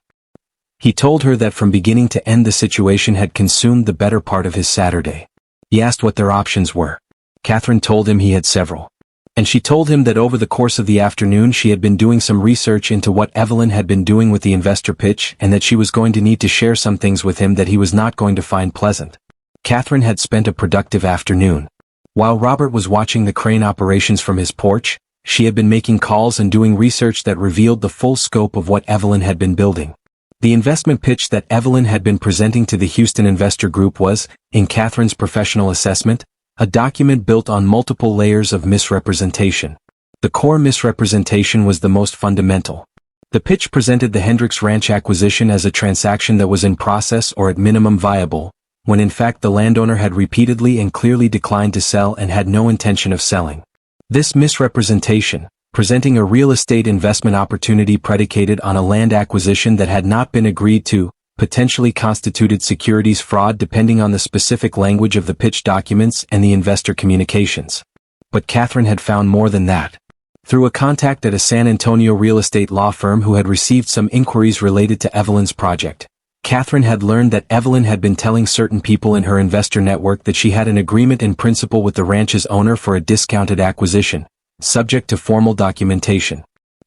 S1: He told her that from beginning to end the situation had consumed the better part of his Saturday. He asked what their options were. Catherine told him he had several. And she told him that over the course of the afternoon she had been doing some research into what Evelyn had been doing with the investor pitch, and that she was going to need to share some things with him that he was not going to find pleasant. Catherine had spent a productive afternoon. While Robert was watching the crane operations from his porch, she had been making calls and doing research that revealed the full scope of what Evelyn had been building. The investment pitch that Evelyn had been presenting to the Houston Investor Group was, in Catherine's professional assessment, a document built on multiple layers of misrepresentation. The core misrepresentation was the most fundamental. The pitch presented the Hendricks Ranch acquisition as a transaction that was in process or at minimum viable, when in fact the landowner had repeatedly and clearly declined to sell and had no intention of selling. This misrepresentation, presenting a real estate investment opportunity predicated on a land acquisition that had not been agreed to, potentially constituted securities fraud depending on the specific language of the pitch documents and the investor communications. But Catherine had found more than that. Through a contact at a San Antonio real estate law firm who had received some inquiries related to Evelyn's project, Catherine had learned that Evelyn had been telling certain people in her investor network that she had an agreement in principle with the ranch's owner for a discounted acquisition, subject to formal documentation.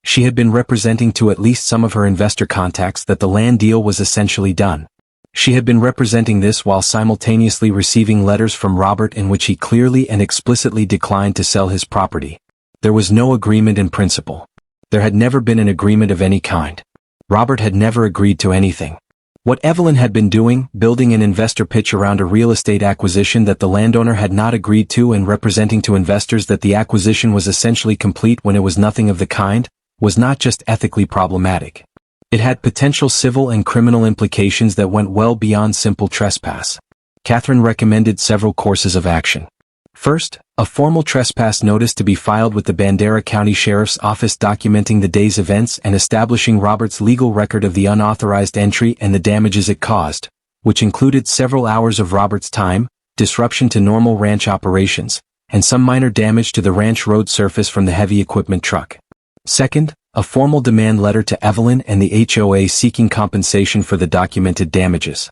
S1: She had been representing to at least some of her investor contacts that the land deal was essentially done. She had been representing this while simultaneously receiving letters from Robert in which he clearly and explicitly declined to sell his property. There was no agreement in principle. There had never been an agreement of any kind. Robert had never agreed to anything. What Evelyn had been doing, building an investor pitch around a real estate acquisition that the landowner had not agreed to and representing to investors that the acquisition was essentially complete when it was nothing of the kind, was not just ethically problematic. It had potential civil and criminal implications that went well beyond simple trespass. Catherine recommended several courses of action. First, a formal trespass notice to be filed with the Bandera County Sheriff's Office documenting the day's events and establishing Robert's legal record of the unauthorized entry and the damages it caused, which included several hours of Robert's time, disruption to normal ranch operations, and some minor damage to the ranch road surface from the heavy equipment truck. Second, a formal demand letter to Evelyn and the HOA seeking compensation for the documented damages.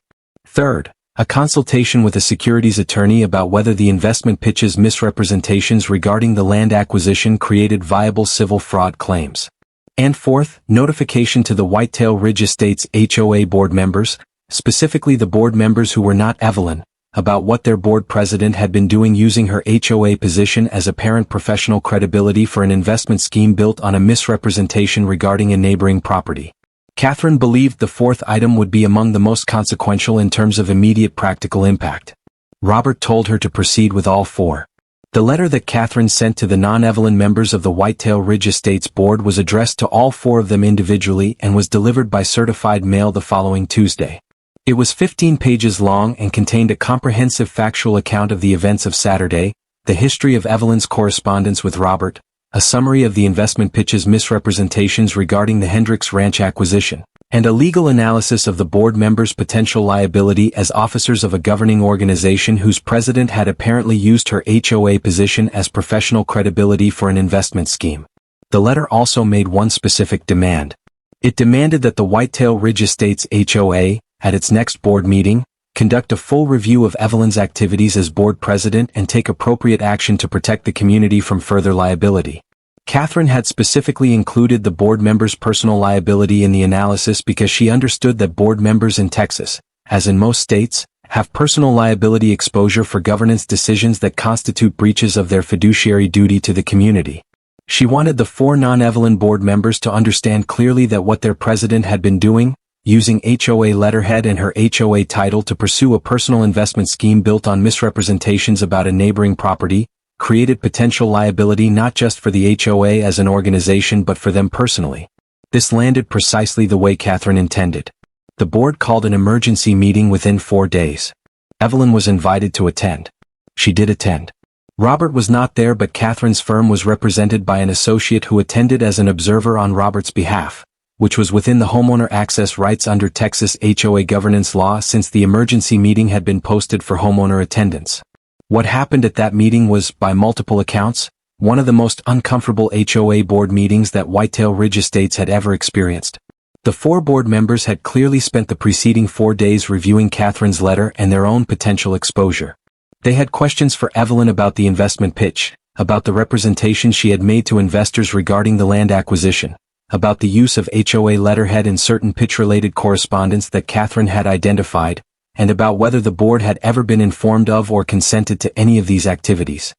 S1: Third, a consultation with a securities attorney about whether the investment pitch's misrepresentations regarding the land acquisition created viable civil fraud claims. And fourth, notification to the Whitetail Ridge Estates HOA board members, specifically the board members who were not Evelyn, about what their board president had been doing using her HOA position as apparent professional credibility for an investment scheme built on a misrepresentation regarding a neighboring property. Catherine believed the fourth item would be among the most consequential in terms of immediate practical impact. Robert told her to proceed with all four. The letter that Catherine sent to the non-Evelyn members of the Whitetail Ridge Estates board was addressed to all four of them individually and was delivered by certified mail the following Tuesday. It was 15 pages long and contained a comprehensive factual account of the events of Saturday, the history of Evelyn's correspondence with Robert, a summary of the investment pitch's misrepresentations regarding the Hendricks Ranch acquisition, and a legal analysis of the board members' potential liability as officers of a governing organization whose president had apparently used her HOA position as professional credibility for an investment scheme. The letter also made one specific demand. It demanded that the Whitetail Ridge Estates HOA, at its next board meeting, conduct a full review of Evelyn's activities as board president and take appropriate action to protect the community from further liability. Catherine had specifically included the board members' personal liability in the analysis because she understood that board members in Texas, as in most states, have personal liability exposure for governance decisions that constitute breaches of their fiduciary duty to the community. She wanted the 4 non-Evelyn board members to understand clearly that what their president had been doing, using HOA letterhead and her HOA title to pursue a personal investment scheme built on misrepresentations about a neighboring property, created potential liability not just for the HOA as an organization but for them personally. This landed precisely the way Catherine intended. The board called an emergency meeting within 4 days. Evelyn was invited to attend. She did attend. Robert was not there, but Catherine's firm was represented by an associate who attended as an observer on Robert's behalf, which was within the homeowner access rights under Texas HOA governance law since the emergency meeting had been posted for homeowner attendance. What happened at that meeting was, by multiple accounts, one of the most uncomfortable HOA board meetings that Whitetail Ridge Estates had ever experienced. The 4 board members had clearly spent the preceding 4 days reviewing Catherine's letter and their own potential exposure. They had questions for Evelyn about the investment pitch, about the representation she had made to investors regarding the land acquisition, about the use of HOA letterhead in certain pitch-related correspondence that Catherine had identified, and about whether the board had ever been informed of or consented to any of these activities.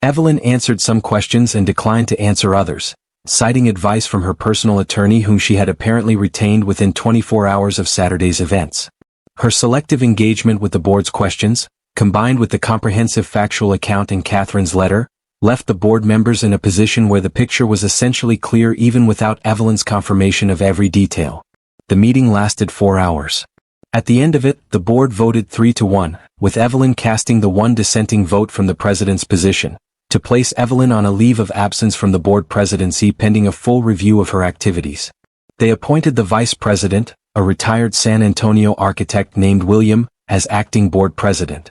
S1: Evelyn answered some questions and declined to answer others, citing advice from her personal attorney whom she had apparently retained within 24 hours of Saturday's events. Her selective engagement with the board's questions, combined with the comprehensive factual account in Catherine's letter, left the board members in a position where the picture was essentially clear even without Evelyn's confirmation of every detail. The meeting lasted 4 hours. At the end of it, the board voted 3-1, with Evelyn casting the one dissenting vote from the president's position, to place Evelyn on a leave of absence from the board presidency pending a full review of her activities. They appointed the vice president, a retired San Antonio architect named William, as acting board president.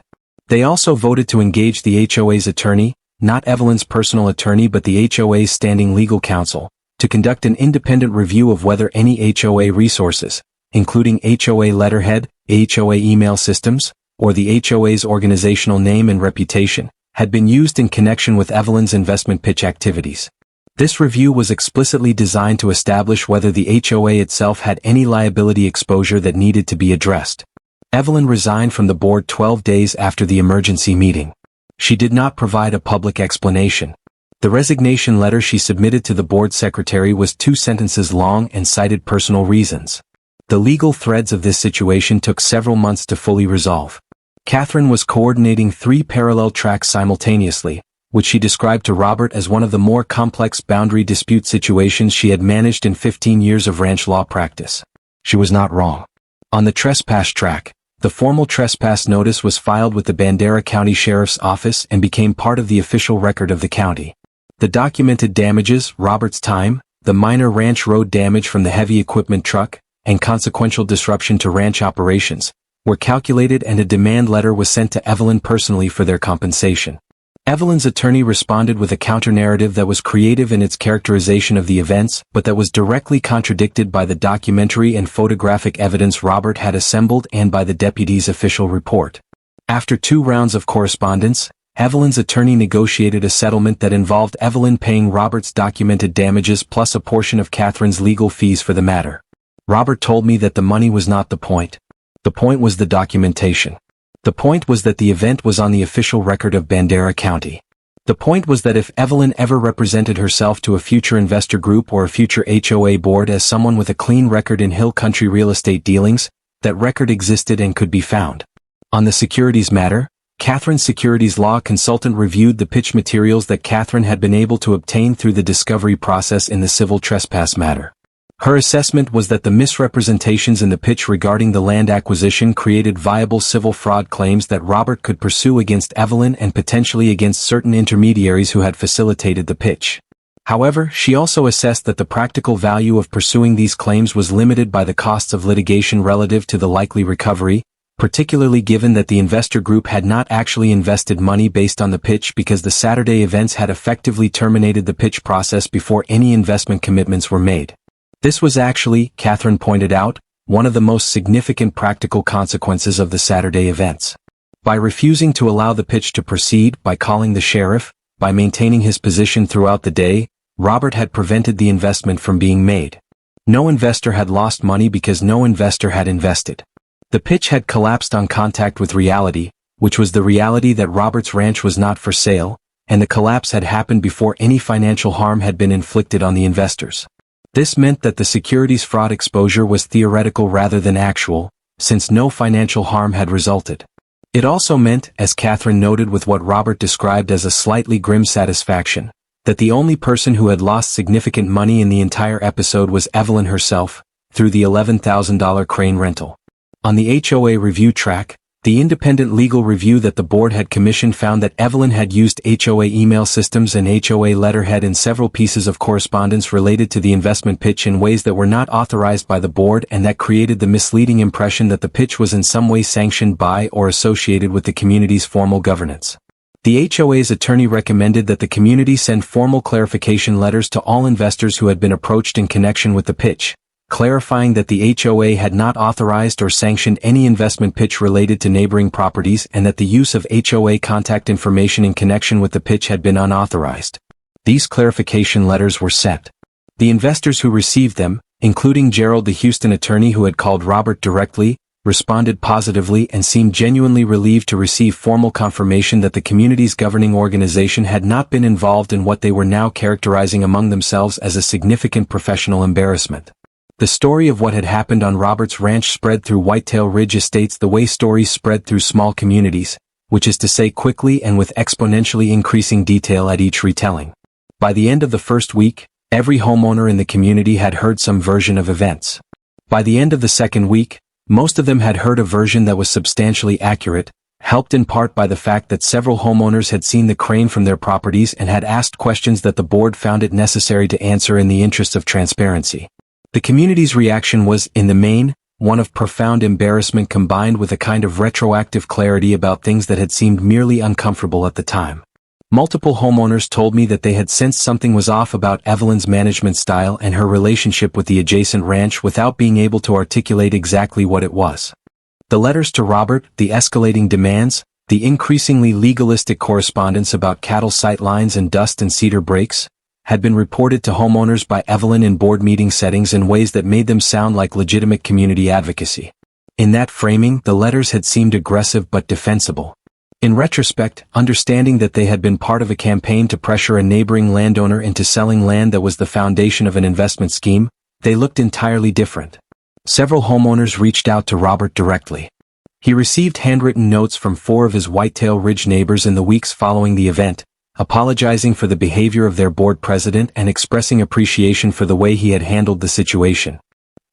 S1: They also voted to engage the HOA's attorney, not Evelyn's personal attorney but the HOA's standing legal counsel, to conduct an independent review of whether any HOA resources, including HOA letterhead, HOA email systems, or the HOA's organizational name and reputation, had been used in connection with Evelyn's investment pitch activities. This review was explicitly designed to establish whether the HOA itself had any liability exposure that needed to be addressed. Evelyn resigned from the board 12 days after the emergency meeting. She did not provide a public explanation. The resignation letter she submitted to the board secretary was 2 sentences long and cited personal reasons. The legal threads of this situation took several months to fully resolve. Catherine was coordinating 3 parallel tracks simultaneously, which she described to Robert as one of the more complex boundary dispute situations she had managed in 15 years of ranch law practice. She was not wrong. On the trespass track, the formal trespass notice was filed with the Bandera County Sheriff's Office and became part of the official record of the county. The documented damages, Robert's time, the minor ranch road damage from the heavy equipment truck, and consequential disruption to ranch operations, were calculated and a demand letter was sent to Evelyn personally for their compensation. Evelyn's attorney responded with a counter-narrative that was creative in its characterization of the events, but that was directly contradicted by the documentary and photographic evidence Robert had assembled and by the deputy's official report. After 2 rounds of correspondence, Evelyn's attorney negotiated a settlement that involved Evelyn paying Robert's documented damages plus a portion of Catherine's legal fees for the matter. Robert told me that the money was not the point. The point was the documentation. The point was that the event was on the official record of Bandera County. The point was that if Evelyn ever represented herself to a future investor group or a future HOA board as someone with a clean record in hill country real estate dealings, that record existed and could be found. On the securities matter, Catherine's securities law consultant reviewed the pitch materials that Catherine had been able to obtain through the discovery process in the civil trespass matter. Her assessment was that the misrepresentations in the pitch regarding the land acquisition created viable civil fraud claims that Robert could pursue against Evelyn and potentially against certain intermediaries who had facilitated the pitch. However, she also assessed that the practical value of pursuing these claims was limited by the costs of litigation relative to the likely recovery, particularly given that the investor group had not actually invested money based on the pitch because the Saturday events had effectively terminated the pitch process before any investment commitments were made. This was actually, Catherine pointed out, one of the most significant practical consequences of the Saturday events. By refusing to allow the pitch to proceed, by calling the sheriff, by maintaining his position throughout the day, Robert had prevented the investment from being made. No investor had lost money because no investor had invested. The pitch had collapsed on contact with reality, which was the reality that Robert's ranch was not for sale, and the collapse had happened before any financial harm had been inflicted on the investors. This meant that the securities fraud exposure was theoretical rather than actual, since no financial harm had resulted. It also meant, as Catherine noted with what Robert described as a slightly grim satisfaction, that the only person who had lost significant money in the entire episode was Evelyn herself, through the $11,000 crane rental. On the HOA review track, the independent legal review that the board had commissioned found that Evelyn had used HOA email systems and HOA letterhead in several pieces of correspondence related to the investment pitch in ways that were not authorized by the board and that created the misleading impression that the pitch was in some way sanctioned by or associated with the community's formal governance. The HOA's attorney recommended that the community send formal clarification letters to all investors who had been approached in connection with the pitch, clarifying that the HOA had not authorized or sanctioned any investment pitch related to neighboring properties and that the use of HOA contact information in connection with the pitch had been unauthorized. These clarification letters were sent. The investors who received them, including Gerald the Houston attorney who had called Robert directly, responded positively and seemed genuinely relieved to receive formal confirmation that the community's governing organization had not been involved in what they were now characterizing among themselves as a significant professional embarrassment. The story of what had happened on Robert's ranch spread through Whitetail Ridge Estates the way stories spread through small communities, which is to say quickly and with exponentially increasing detail at each retelling. By the end of the first week, every homeowner in the community had heard some version of events. By the end of the second week, most of them had heard a version that was substantially accurate, helped in part by the fact that several homeowners had seen the crane from their properties and had asked questions that the board found it necessary to answer in the interest of transparency. The community's reaction was, in the main, one of profound embarrassment combined with a kind of retroactive clarity about things that had seemed merely uncomfortable at the time. Multiple homeowners told me that they had sensed something was off about Evelyn's management style and her relationship with the adjacent ranch without being able to articulate exactly what it was. The letters to Robert, the escalating demands, the increasingly legalistic correspondence about cattle sightlines and dust and cedar breaks, had been reported to homeowners by Evelyn in board meeting settings in ways that made them sound like legitimate community advocacy. In that framing, the letters had seemed aggressive but defensible. In retrospect, understanding that they had been part of a campaign to pressure a neighboring landowner into selling land that was the foundation of an investment scheme, they looked entirely different. Several homeowners reached out to Robert directly. He received handwritten notes from 4 of his Whitetail Ridge neighbors in the weeks following the event, apologizing for the behavior of their board president and expressing appreciation for the way he had handled the situation.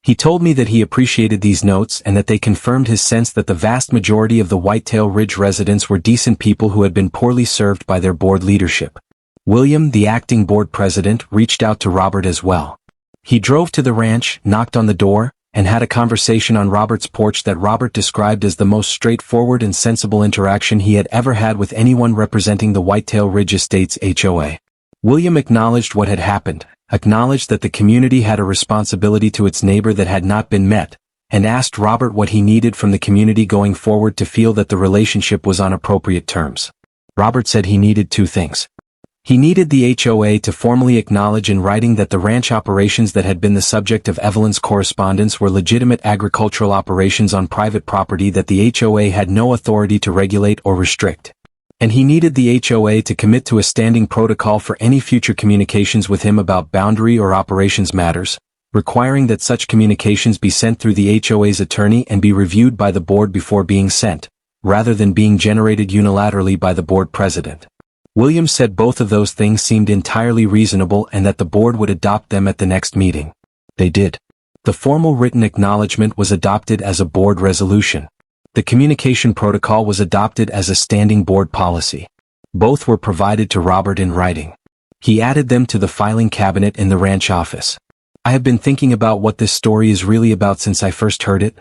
S1: He told me that he appreciated these notes and that they confirmed his sense that the vast majority of the Whitetail Ridge residents were decent people who had been poorly served by their board leadership. William, the acting board president, reached out to Robert as well. He drove to the ranch, knocked on the door, and had a conversation on Robert's porch that Robert described as the most straightforward and sensible interaction he had ever had with anyone representing the Whitetail Ridge Estates HOA. William acknowledged what had happened, acknowledged that the community had a responsibility to its neighbor that had not been met, and asked Robert what he needed from the community going forward to feel that the relationship was on appropriate terms. Robert said he needed 2 things. He needed the HOA to formally acknowledge in writing that the ranch operations that had been the subject of Evelyn's correspondence were legitimate agricultural operations on private property that the HOA had no authority to regulate or restrict. And he needed the HOA to commit to a standing protocol for any future communications with him about boundary or operations matters, requiring that such communications be sent through the HOA's attorney and be reviewed by the board before being sent, rather than being generated unilaterally by the board president. Williams said both of those things seemed entirely reasonable and that the board would adopt them at the next meeting. They did. The formal written acknowledgement was adopted as a board resolution. The communication protocol was adopted as a standing board policy. Both were provided to Robert in writing. He added them to the filing cabinet in the ranch office. I have been thinking about what this story is really about since I first heard it.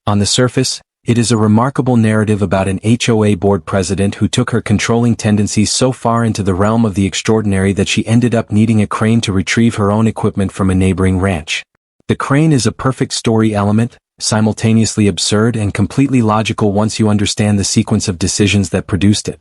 S1: On the surface, it is a remarkable narrative about an HOA board president who took her controlling tendencies so far into the realm of the extraordinary that she ended up needing a crane to retrieve her own equipment from a neighboring ranch. The crane is a perfect story element, simultaneously absurd and completely logical once you understand the sequence of decisions that produced it.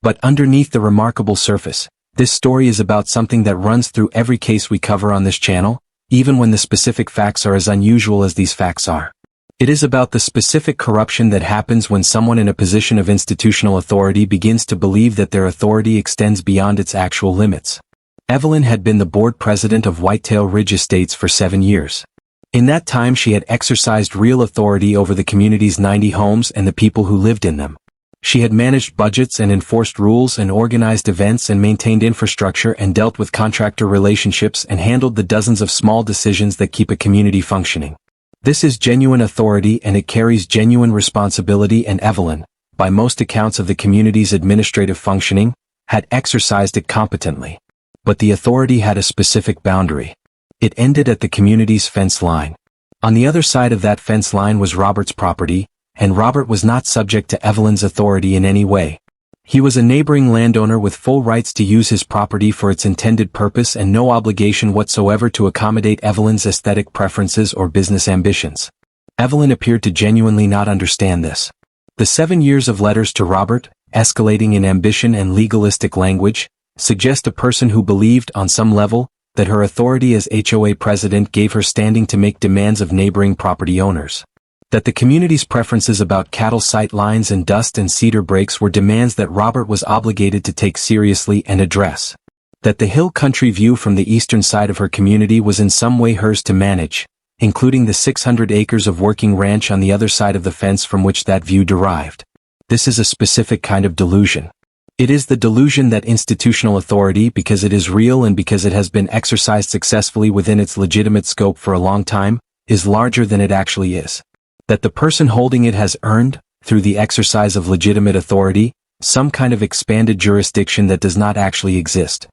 S1: But underneath the remarkable surface, this story is about something that runs through every case we cover on this channel, even when the specific facts are as unusual as these facts are. It is about the specific corruption that happens when someone in a position of institutional authority begins to believe that their authority extends beyond its actual limits. Evelyn had been the board president of Whitetail Ridge Estates for 7 years. In that time she had exercised real authority over the community's 90 homes and the people who lived in them. She had managed budgets and enforced rules and organized events and maintained infrastructure and dealt with contractor relationships and handled the dozens of small decisions that keep a community functioning. This is genuine authority and it carries genuine responsibility, and Evelyn, by most accounts of the community's administrative functioning, had exercised it competently. But the authority had a specific boundary. It ended at the community's fence line. On the other side of that fence line was Robert's property, and Robert was not subject to Evelyn's authority in any way. He was a neighboring landowner with full rights to use his property for its intended purpose and no obligation whatsoever to accommodate Evelyn's aesthetic preferences or business ambitions. Evelyn appeared to genuinely not understand this. The 7 years of letters to Robert, escalating in ambition and legalistic language, suggest a person who believed, on some level, that her authority as HOA president gave her standing to make demands of neighboring property owners. That the community's preferences about cattle sight lines and dust and cedar breaks were demands that Robert was obligated to take seriously and address. That the hill country view from the eastern side of her community was in some way hers to manage, including the 600 acres of working ranch on the other side of the fence from which that view derived. This is a specific kind of delusion. It is the delusion that institutional authority, because it is real and because it has been exercised successfully within its legitimate scope for a long time, is larger than it actually is. That the person holding it has earned, through the exercise of legitimate authority, some kind of expanded jurisdiction that does not actually exist.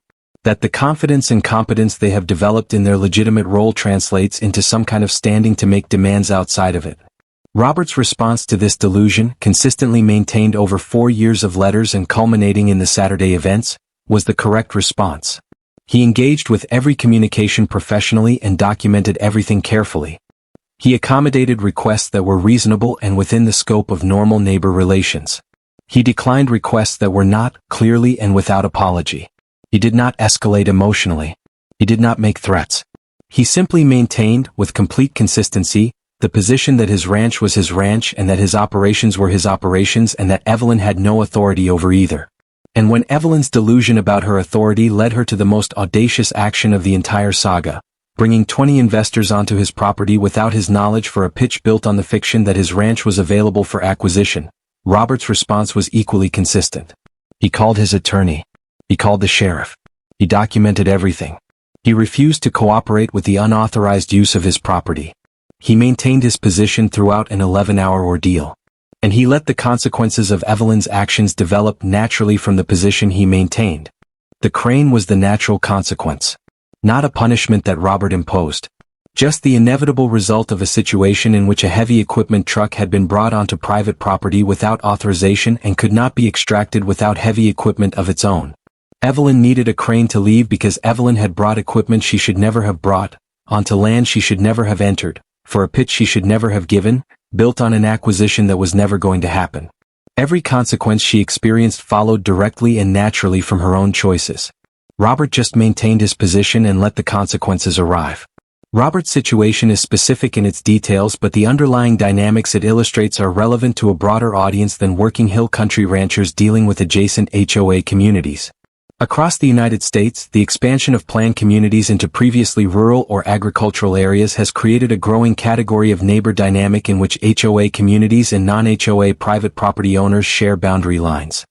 S1: That the confidence and competence they have developed in their legitimate role translates into some kind of standing to make demands outside of it. Robert's response to this delusion, consistently maintained over 4 years of letters and culminating in the Saturday events, was the correct response. He engaged with every communication professionally and documented everything carefully. He accommodated requests that were reasonable and within the scope of normal neighbor relations. He declined requests that were not, clearly and without apology. He did not escalate emotionally. He did not make threats. He simply maintained, with complete consistency, the position that his ranch was his ranch and that his operations were his operations and that Evelyn had no authority over either. And when Evelyn's delusion about her authority led her to the most audacious action of the entire saga, bringing 20 investors onto his property without his knowledge for a pitch built on the fiction that his ranch was available for acquisition, Robert's response was equally consistent. He called his attorney. He called the sheriff. He documented everything. He refused to cooperate with the unauthorized use of his property. He maintained his position throughout an 11-hour ordeal. And he let the consequences of Evelyn's actions develop naturally from the position he maintained. The crane was the natural consequence. Not a punishment that Robert imposed. Just the inevitable result of a situation in which a heavy equipment truck had been brought onto private property without authorization and could not be extracted without heavy equipment of its own. Evelyn needed a crane to leave because Evelyn had brought equipment she should never have brought, onto land she should never have entered, for a pitch she should never have given, built on an acquisition that was never going to happen. Every consequence she experienced followed directly and naturally from her own choices. Robert just maintained his position and let the consequences arrive. Robert's situation is specific in its details, but the underlying dynamics it illustrates are relevant to a broader audience than working hill country ranchers dealing with adjacent HOA communities. Across the United States, the expansion of planned communities into previously rural or agricultural areas has created a growing category of neighbor dynamic in which HOA communities and non-HOA private property owners share boundary lines.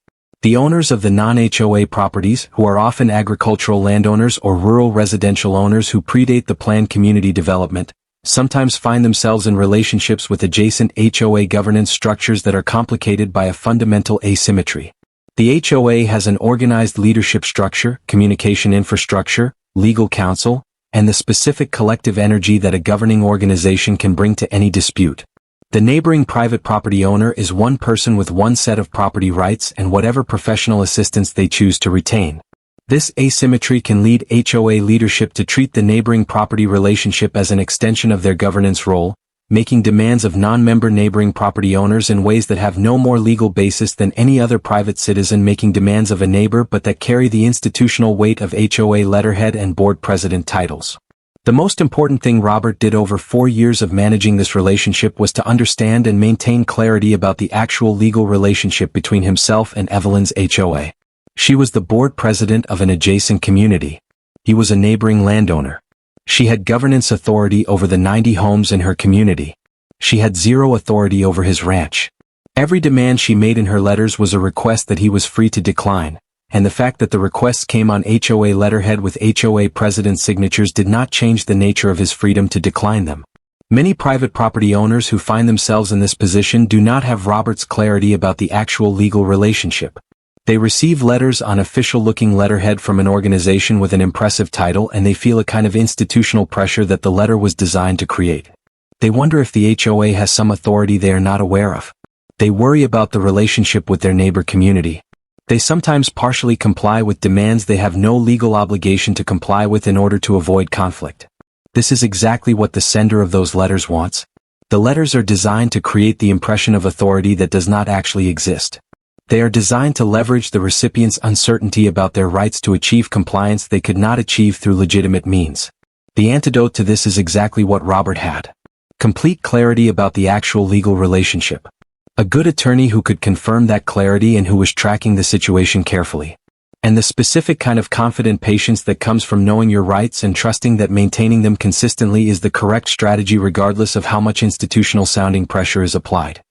S1: The owners of the non-HOA properties, who are often agricultural landowners or rural residential owners who predate the planned community development, sometimes find themselves in relationships with adjacent HOA governance structures that are complicated by a fundamental asymmetry. The HOA has an organized leadership structure, communication infrastructure, legal counsel, and the specific collective energy that a governing organization can bring to any dispute. The neighboring private property owner is one person with one set of property rights and whatever professional assistance they choose to retain. This asymmetry can lead HOA leadership to treat the neighboring property relationship as an extension of their governance role, making demands of non-member neighboring property owners in ways that have no more legal basis than any other private citizen making demands of a neighbor, but that carry the institutional weight of HOA letterhead and board president titles. The most important thing Robert did over 4 years of managing this relationship was to understand and maintain clarity about the actual legal relationship between himself and Evelyn's HOA. She was the board president of an adjacent community. He was a neighboring landowner. She had governance authority over the 90 homes in her community. She had zero authority over his ranch. Every demand she made in her letters was a request that he was free to decline, and the fact that the requests came on HOA letterhead with HOA president's signatures did not change the nature of his freedom to decline them. Many private property owners who find themselves in this position do not have Robert's clarity about the actual legal relationship. They receive letters on official-looking letterhead from an organization with an impressive title, and they feel a kind of institutional pressure that the letter was designed to create. They wonder if the HOA has some authority they are not aware of. They worry about the relationship with their neighbor community. They sometimes partially comply with demands they have no legal obligation to comply with in order to avoid conflict. This is exactly what the sender of those letters wants. The letters are designed to create the impression of authority that does not actually exist. They are designed to leverage the recipient's uncertainty about their rights to achieve compliance they could not achieve through legitimate means. The antidote to this is exactly what Robert had. Complete clarity about the actual legal relationship. A good attorney who could confirm that clarity and who was tracking the situation carefully. And the specific kind of confident patience that comes from knowing your rights and trusting that maintaining them consistently is the correct strategy regardless of how much institutional sounding pressure is applied.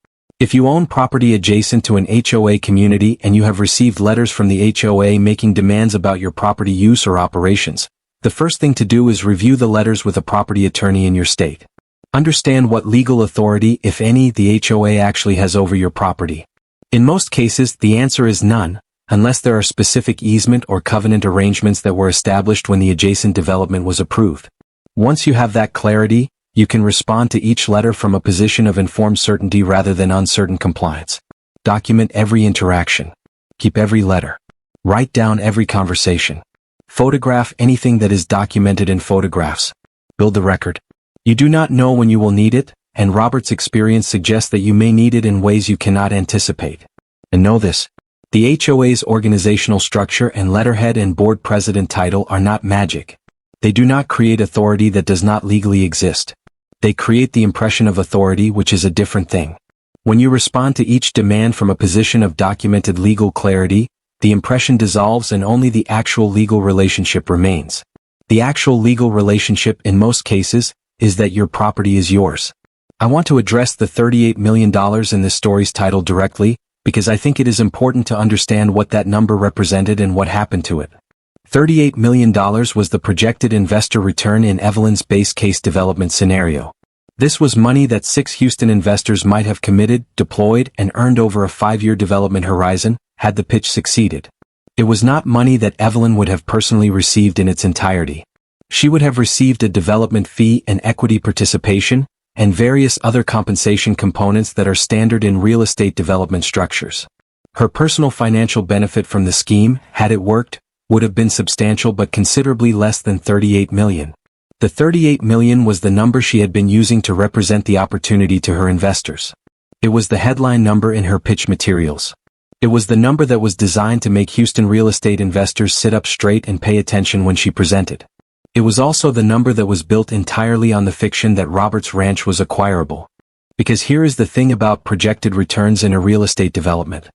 S1: If you own property adjacent to an HOA community and you have received letters from the HOA making demands about your property use or operations, the first thing to do is review the letters with a property attorney in your state. Understand what legal authority, if any, the HOA actually has over your property. In most cases, the answer is none, unless there are specific easement or covenant arrangements that were established when the adjacent development was approved. Once you have that clarity, you can respond to each letter from a position of informed certainty rather than uncertain compliance. Document every interaction. Keep every letter. Write down every conversation. Photograph anything that is documented in photographs. Build the record. You do not know when you will need it, and Robert's experience suggests that you may need it in ways you cannot anticipate. And know this. The HOA's organizational structure and letterhead and board president title are not magic. They do not create authority that does not legally exist. They create the impression of authority, which is a different thing. When you respond to each demand from a position of documented legal clarity, the impression dissolves and only the actual legal relationship remains. The actual legal relationship, in most cases, is that your property is yours. I want to address the $38 million in this story's title directly, because I think it is important to understand what that number represented and what happened to it. $38 million was the projected investor return in Evelyn's base case development scenario. This was money that 6 Houston investors might have committed, deployed, and earned over a 5-year development horizon, had the pitch succeeded. It was not money that Evelyn would have personally received in its entirety. She would have received a development fee and equity participation, and various other compensation components that are standard in real estate development structures. Her personal financial benefit from the scheme, had it worked, would have been substantial but considerably less than $38 million. The $38 million was the number she had been using to represent the opportunity to her investors. It was the headline number in her pitch materials. It was the number that was designed to make Houston real estate investors sit up straight and pay attention when she presented. It was also the number that was built entirely on the fiction that Robert's ranch was acquirable. Because here is the thing about projected returns in a real estate development.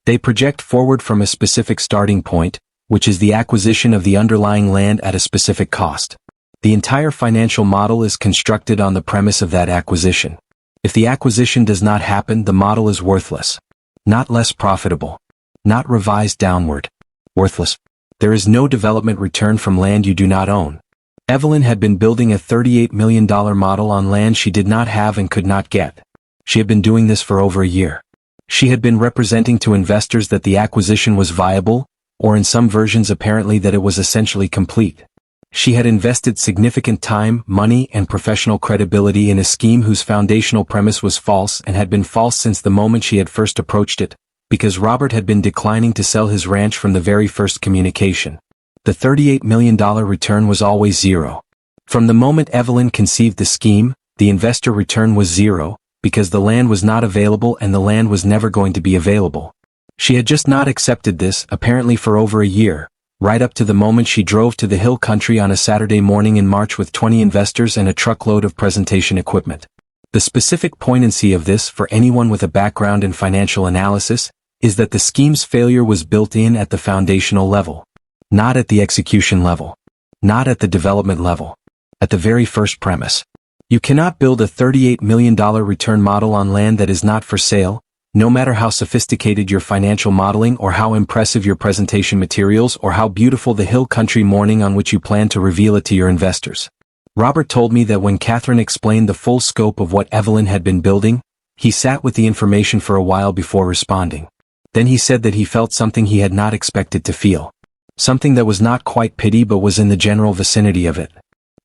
S1: They project forward from a specific starting point, which is the acquisition of the underlying land at a specific cost. The entire financial model is constructed on the premise of that acquisition. If the acquisition does not happen, the model is worthless. Not less profitable. Not revised downward. Worthless. There is no development return from land you do not own. Evelyn had been building a $38 million model on land she did not have and could not get. She had been doing this for over a year. She had been representing to investors that the acquisition was viable, or in some versions apparently that it was essentially complete. She had invested significant time, money, and professional credibility in a scheme whose foundational premise was false and had been false since the moment she had first approached it, because Robert had been declining to sell his ranch from the very first communication. The $38 million return was always zero. From the moment Evelyn conceived the scheme, the investor return was zero, because the land was not available and the land was never going to be available. She had just not accepted this, apparently for over a year, right up to the moment she drove to the hill country on a Saturday morning in March with 20 investors and a truckload of presentation equipment. The specific poignancy of this for anyone with a background in financial analysis is that the scheme's failure was built in at the foundational level, not at the execution level, not at the development level, at the very first premise. You cannot build a $38 million return model on land that is not for sale, no matter how sophisticated your financial modeling or how impressive your presentation materials or how beautiful the hill country morning on which you plan to reveal it to your investors. Robert told me that when Catherine explained the full scope of what Evelyn had been building, he sat with the information for a while before responding. Then he said that he felt something he had not expected to feel. Something that was not quite pity but was in the general vicinity of it.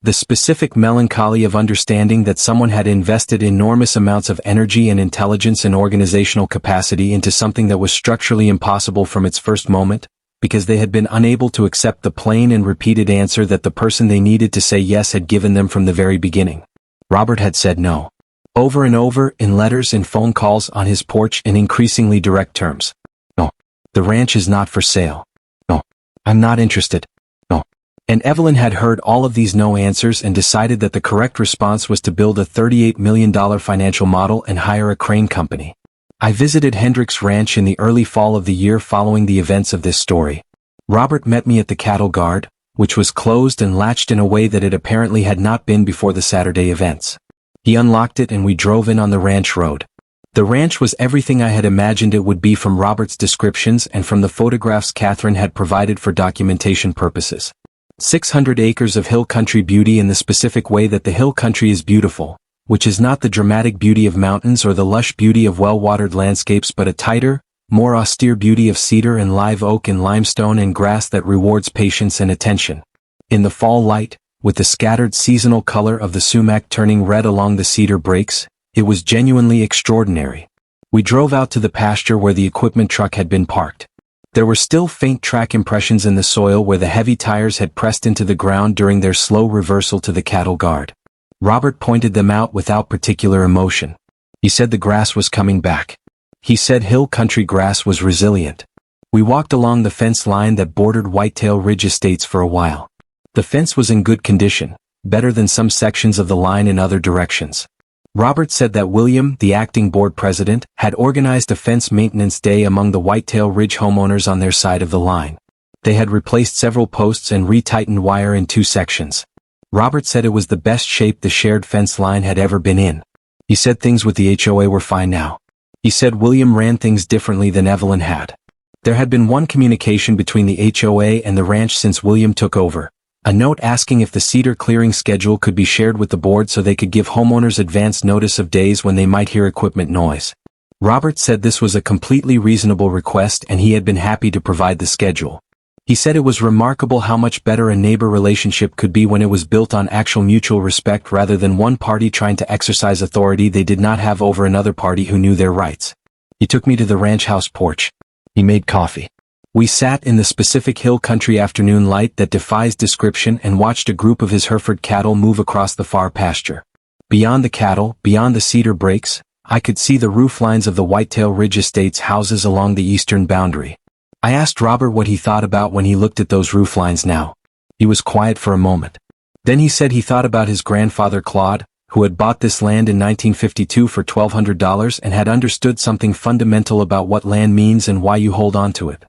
S1: The specific melancholy of understanding that someone had invested enormous amounts of energy and intelligence and organizational capacity into something that was structurally impossible from its first moment, because they had been unable to accept the plain and repeated answer that the person they needed to say yes had given them from the very beginning. Robert had said no. Over and over, in letters and phone calls on his porch in increasingly direct terms. No. The ranch is not for sale. No. I'm not interested. No. And Evelyn had heard all of these no answers and decided that the correct response was to build a $38 million financial model and hire a crane company. I visited Hendrick's ranch in the early fall of the year following the events of this story. Robert met me at the cattle guard, which was closed and latched in a way that it apparently had not been before the Saturday events. He unlocked it and we drove in on the ranch road. The ranch was everything I had imagined it would be from Robert's descriptions and from the photographs Catherine had provided for documentation purposes. 600 acres of hill country beauty in the specific way that the hill country is beautiful, which is not the dramatic beauty of mountains or the lush beauty of well-watered landscapes but a tighter, more austere beauty of cedar and live oak and limestone and grass that rewards patience and attention. In the fall light, with the scattered seasonal color of the sumac turning red along the cedar breaks, it was genuinely extraordinary. We drove out to the pasture where the equipment truck had been parked. There were still faint track impressions in the soil where the heavy tires had pressed into the ground during their slow reversal to the cattle guard. Robert pointed them out without particular emotion. He said the grass was coming back. He said hill country grass was resilient. We walked along the fence line that bordered Whitetail Ridge Estates for a while. The fence was in good condition, better than some sections of the line in other directions. Robert said that William, the acting board president, had organized a fence maintenance day among the Whitetail Ridge homeowners on their side of the line. They had replaced several posts and retightened wire in 2 sections. Robert said it was the best shape the shared fence line had ever been in. He said things with the HOA were fine now. He said William ran things differently than Evelyn had. There had been one communication between the HOA and the ranch since William took over. A note asking if the cedar clearing schedule could be shared with the board so they could give homeowners advance notice of days when they might hear equipment noise. Robert said this was a completely reasonable request and he had been happy to provide the schedule. He said it was remarkable how much better a neighbor relationship could be when it was built on actual mutual respect rather than one party trying to exercise authority they did not have over another party who knew their rights. He took me to the ranch house porch. He made coffee. We sat in the specific hill country afternoon light that defies description and watched a group of his Hereford cattle move across the far pasture. Beyond the cattle, beyond the cedar breaks, I could see the roof lines of the Whitetail Ridge Estates houses along the eastern boundary. I asked Robert what he thought about when he looked at those roof lines now. He was quiet for a moment. Then he said he thought about his grandfather Claude, who had bought this land in 1952 for $1,200 and had understood something fundamental about what land means and why you hold on to it.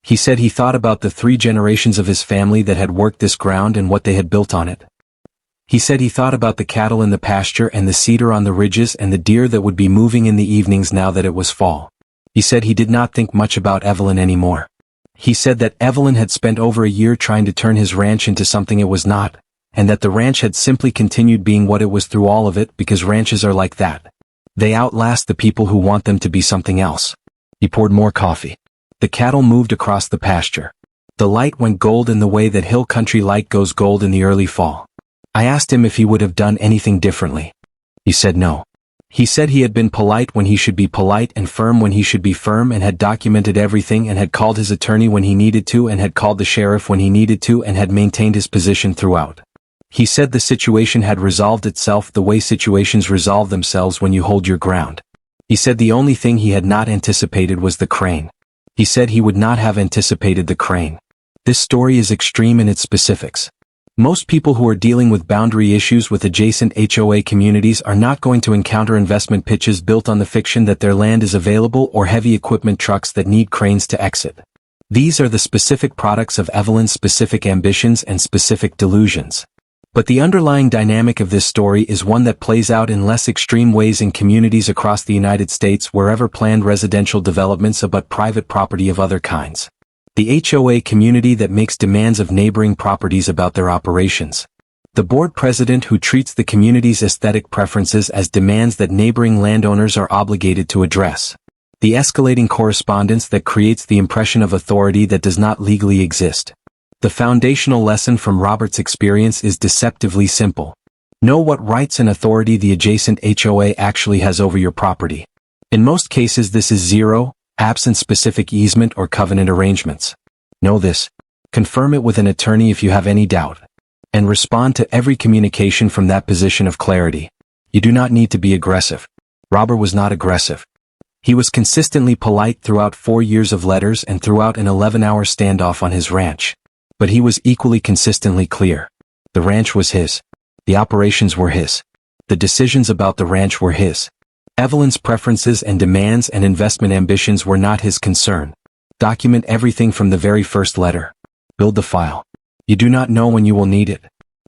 S1: He said he thought about the 3 generations of his family that had worked this ground and what they had built on it. He said he thought about the cattle in the pasture and the cedar on the ridges and the deer that would be moving in the evenings now that it was fall. He said he did not think much about Evelyn anymore. He said that Evelyn had spent over a year trying to turn his ranch into something it was not, and that the ranch had simply continued being what it was through all of it because ranches are like that. They outlast the people who want them to be something else. He poured more coffee. The cattle moved across the pasture. The light went gold in the way that hill country light goes gold in the early fall. I asked him if he would have done anything differently. He said no. He said he had been polite when he should be polite and firm when he should be firm and had documented everything and had called his attorney when he needed to and had called the sheriff when he needed to and had maintained his position throughout. He said the situation had resolved itself the way situations resolve themselves when you hold your ground. He said the only thing he had not anticipated was the crane. He said he would not have anticipated the crane. This story is extreme in its specifics. Most people who are dealing with boundary issues with adjacent HOA communities are not going to encounter investment pitches built on the fiction that their land is available or heavy equipment trucks that need cranes to exit. These are the specific products of Evelyn's specific ambitions and specific delusions. But the underlying dynamic of this story is one that plays out in less extreme ways in communities across the United States wherever planned residential developments abut private property of other kinds. The HOA community that makes demands of neighboring properties about their operations. The board president who treats the community's aesthetic preferences as demands that neighboring landowners are obligated to address. The escalating correspondence that creates the impression of authority that does not legally exist. The foundational lesson from Robert's experience is deceptively simple. Know what rights and authority the adjacent HOA actually has over your property. In most cases this is zero, absent specific easement or covenant arrangements. Know this. Confirm it with an attorney if you have any doubt. And respond to every communication from that position of clarity. You do not need to be aggressive. Robert was not aggressive. He was consistently polite throughout 4 years of letters and throughout an 11-hour standoff on his ranch. But he was equally consistently clear. The ranch was his. The operations were his. The decisions about the ranch were his. Evelyn's preferences and demands and investment ambitions were not his concern. Document everything from the very first letter. Build the file. You do not know when you will need it.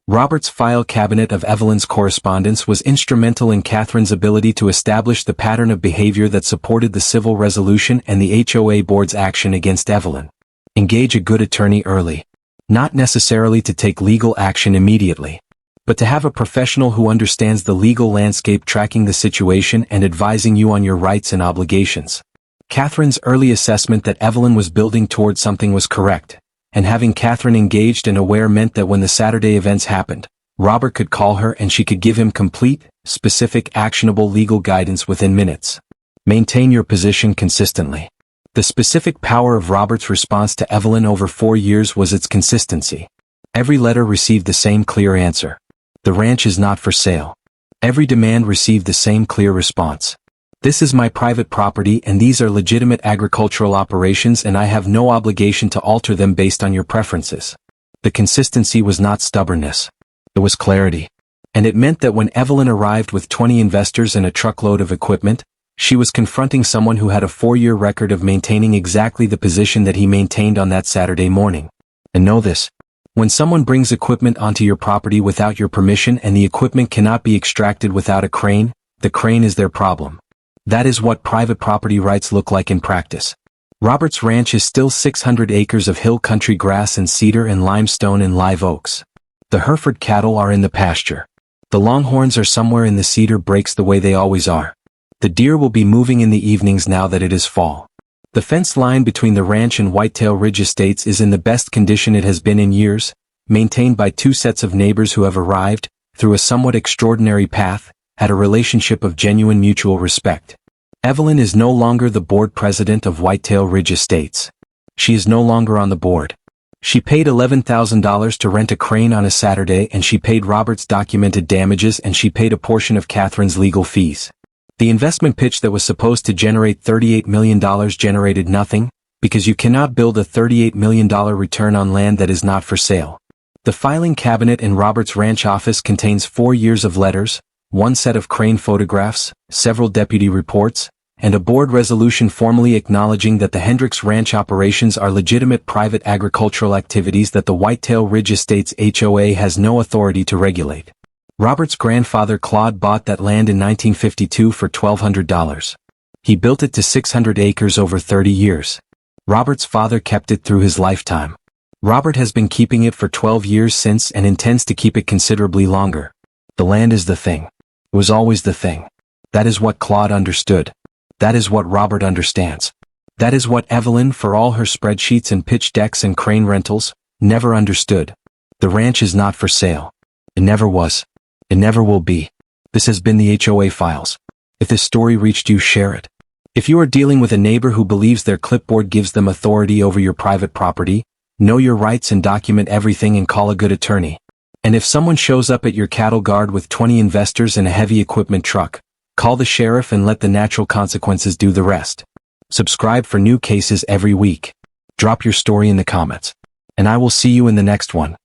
S1: Robert's file cabinet of Evelyn's correspondence was instrumental in Catherine's ability to establish the pattern of behavior that supported the civil resolution and the HOA board's action against Evelyn. Engage a good attorney early. Not necessarily to take legal action immediately, but to have a professional who understands the legal landscape tracking the situation and advising you on your rights and obligations. Catherine's early assessment that Evelyn was building toward something was correct, and having Catherine engaged and aware meant that when the Saturday events happened, Robert could call her and she could give him complete, specific, actionable legal guidance within minutes. Maintain your position consistently. The specific power of Robert's response to Evelyn over 4 years was its consistency. Every letter received the same clear answer. The ranch is not for sale. Every demand received the same clear response. This is my private property and these are legitimate agricultural operations and I have no obligation to alter them based on your preferences. The consistency was not stubbornness. It was clarity. And it meant that when Evelyn arrived with 20 investors and a truckload of equipment, she was confronting someone who had a 4-year record of maintaining exactly the position that he maintained on that Saturday morning. And know this. When someone brings equipment onto your property without your permission and the equipment cannot be extracted without a crane, the crane is their problem. That is what private property rights look like in practice. Robert's ranch is still 600 acres of hill country grass and cedar and limestone and live oaks. The Hereford cattle are in the pasture. The longhorns are somewhere in the cedar breaks the way they always are. The deer will be moving in the evenings now that it is fall. The fence line between the ranch and Whitetail Ridge Estates is in the best condition it has been in years, maintained by 2 sets of neighbors who have arrived, through a somewhat extraordinary path, at a relationship of genuine mutual respect. Evelyn is no longer the board president of Whitetail Ridge Estates. She is no longer on the board. She paid $11,000 to rent a crane on a Saturday and she paid Robert's documented damages and she paid a portion of Catherine's legal fees. The investment pitch that was supposed to generate $38 million generated nothing, because you cannot build a $38 million return on land that is not for sale. The filing cabinet in Robert's ranch office contains 4 years of letters, 1 set of crane photographs, several deputy reports, and a board resolution formally acknowledging that the Hendricks Ranch operations are legitimate private agricultural activities that the Whitetail Ridge Estates HOA has no authority to regulate. Robert's grandfather Claude bought that land in 1952 for $1,200. He built it to 600 acres over 30 years. Robert's father kept it through his lifetime. Robert has been keeping it for 12 years since and intends to keep it considerably longer. The land is the thing. It was always the thing. That is what Claude understood. That is what Robert understands. That is what Evelyn, for all her spreadsheets and pitch decks and crane rentals, never understood. The ranch is not for sale. It never was. It never will be. This has been the HOA Files. If this story reached you, share it. If you are dealing with a neighbor who believes their clipboard gives them authority over your private property, know your rights and document everything and call a good attorney. And if someone shows up at your cattle guard with 20 investors and a heavy equipment truck, call the sheriff and let the natural consequences do the rest. Subscribe for new cases every week. Drop your story in the comments. and I will see you in the next one.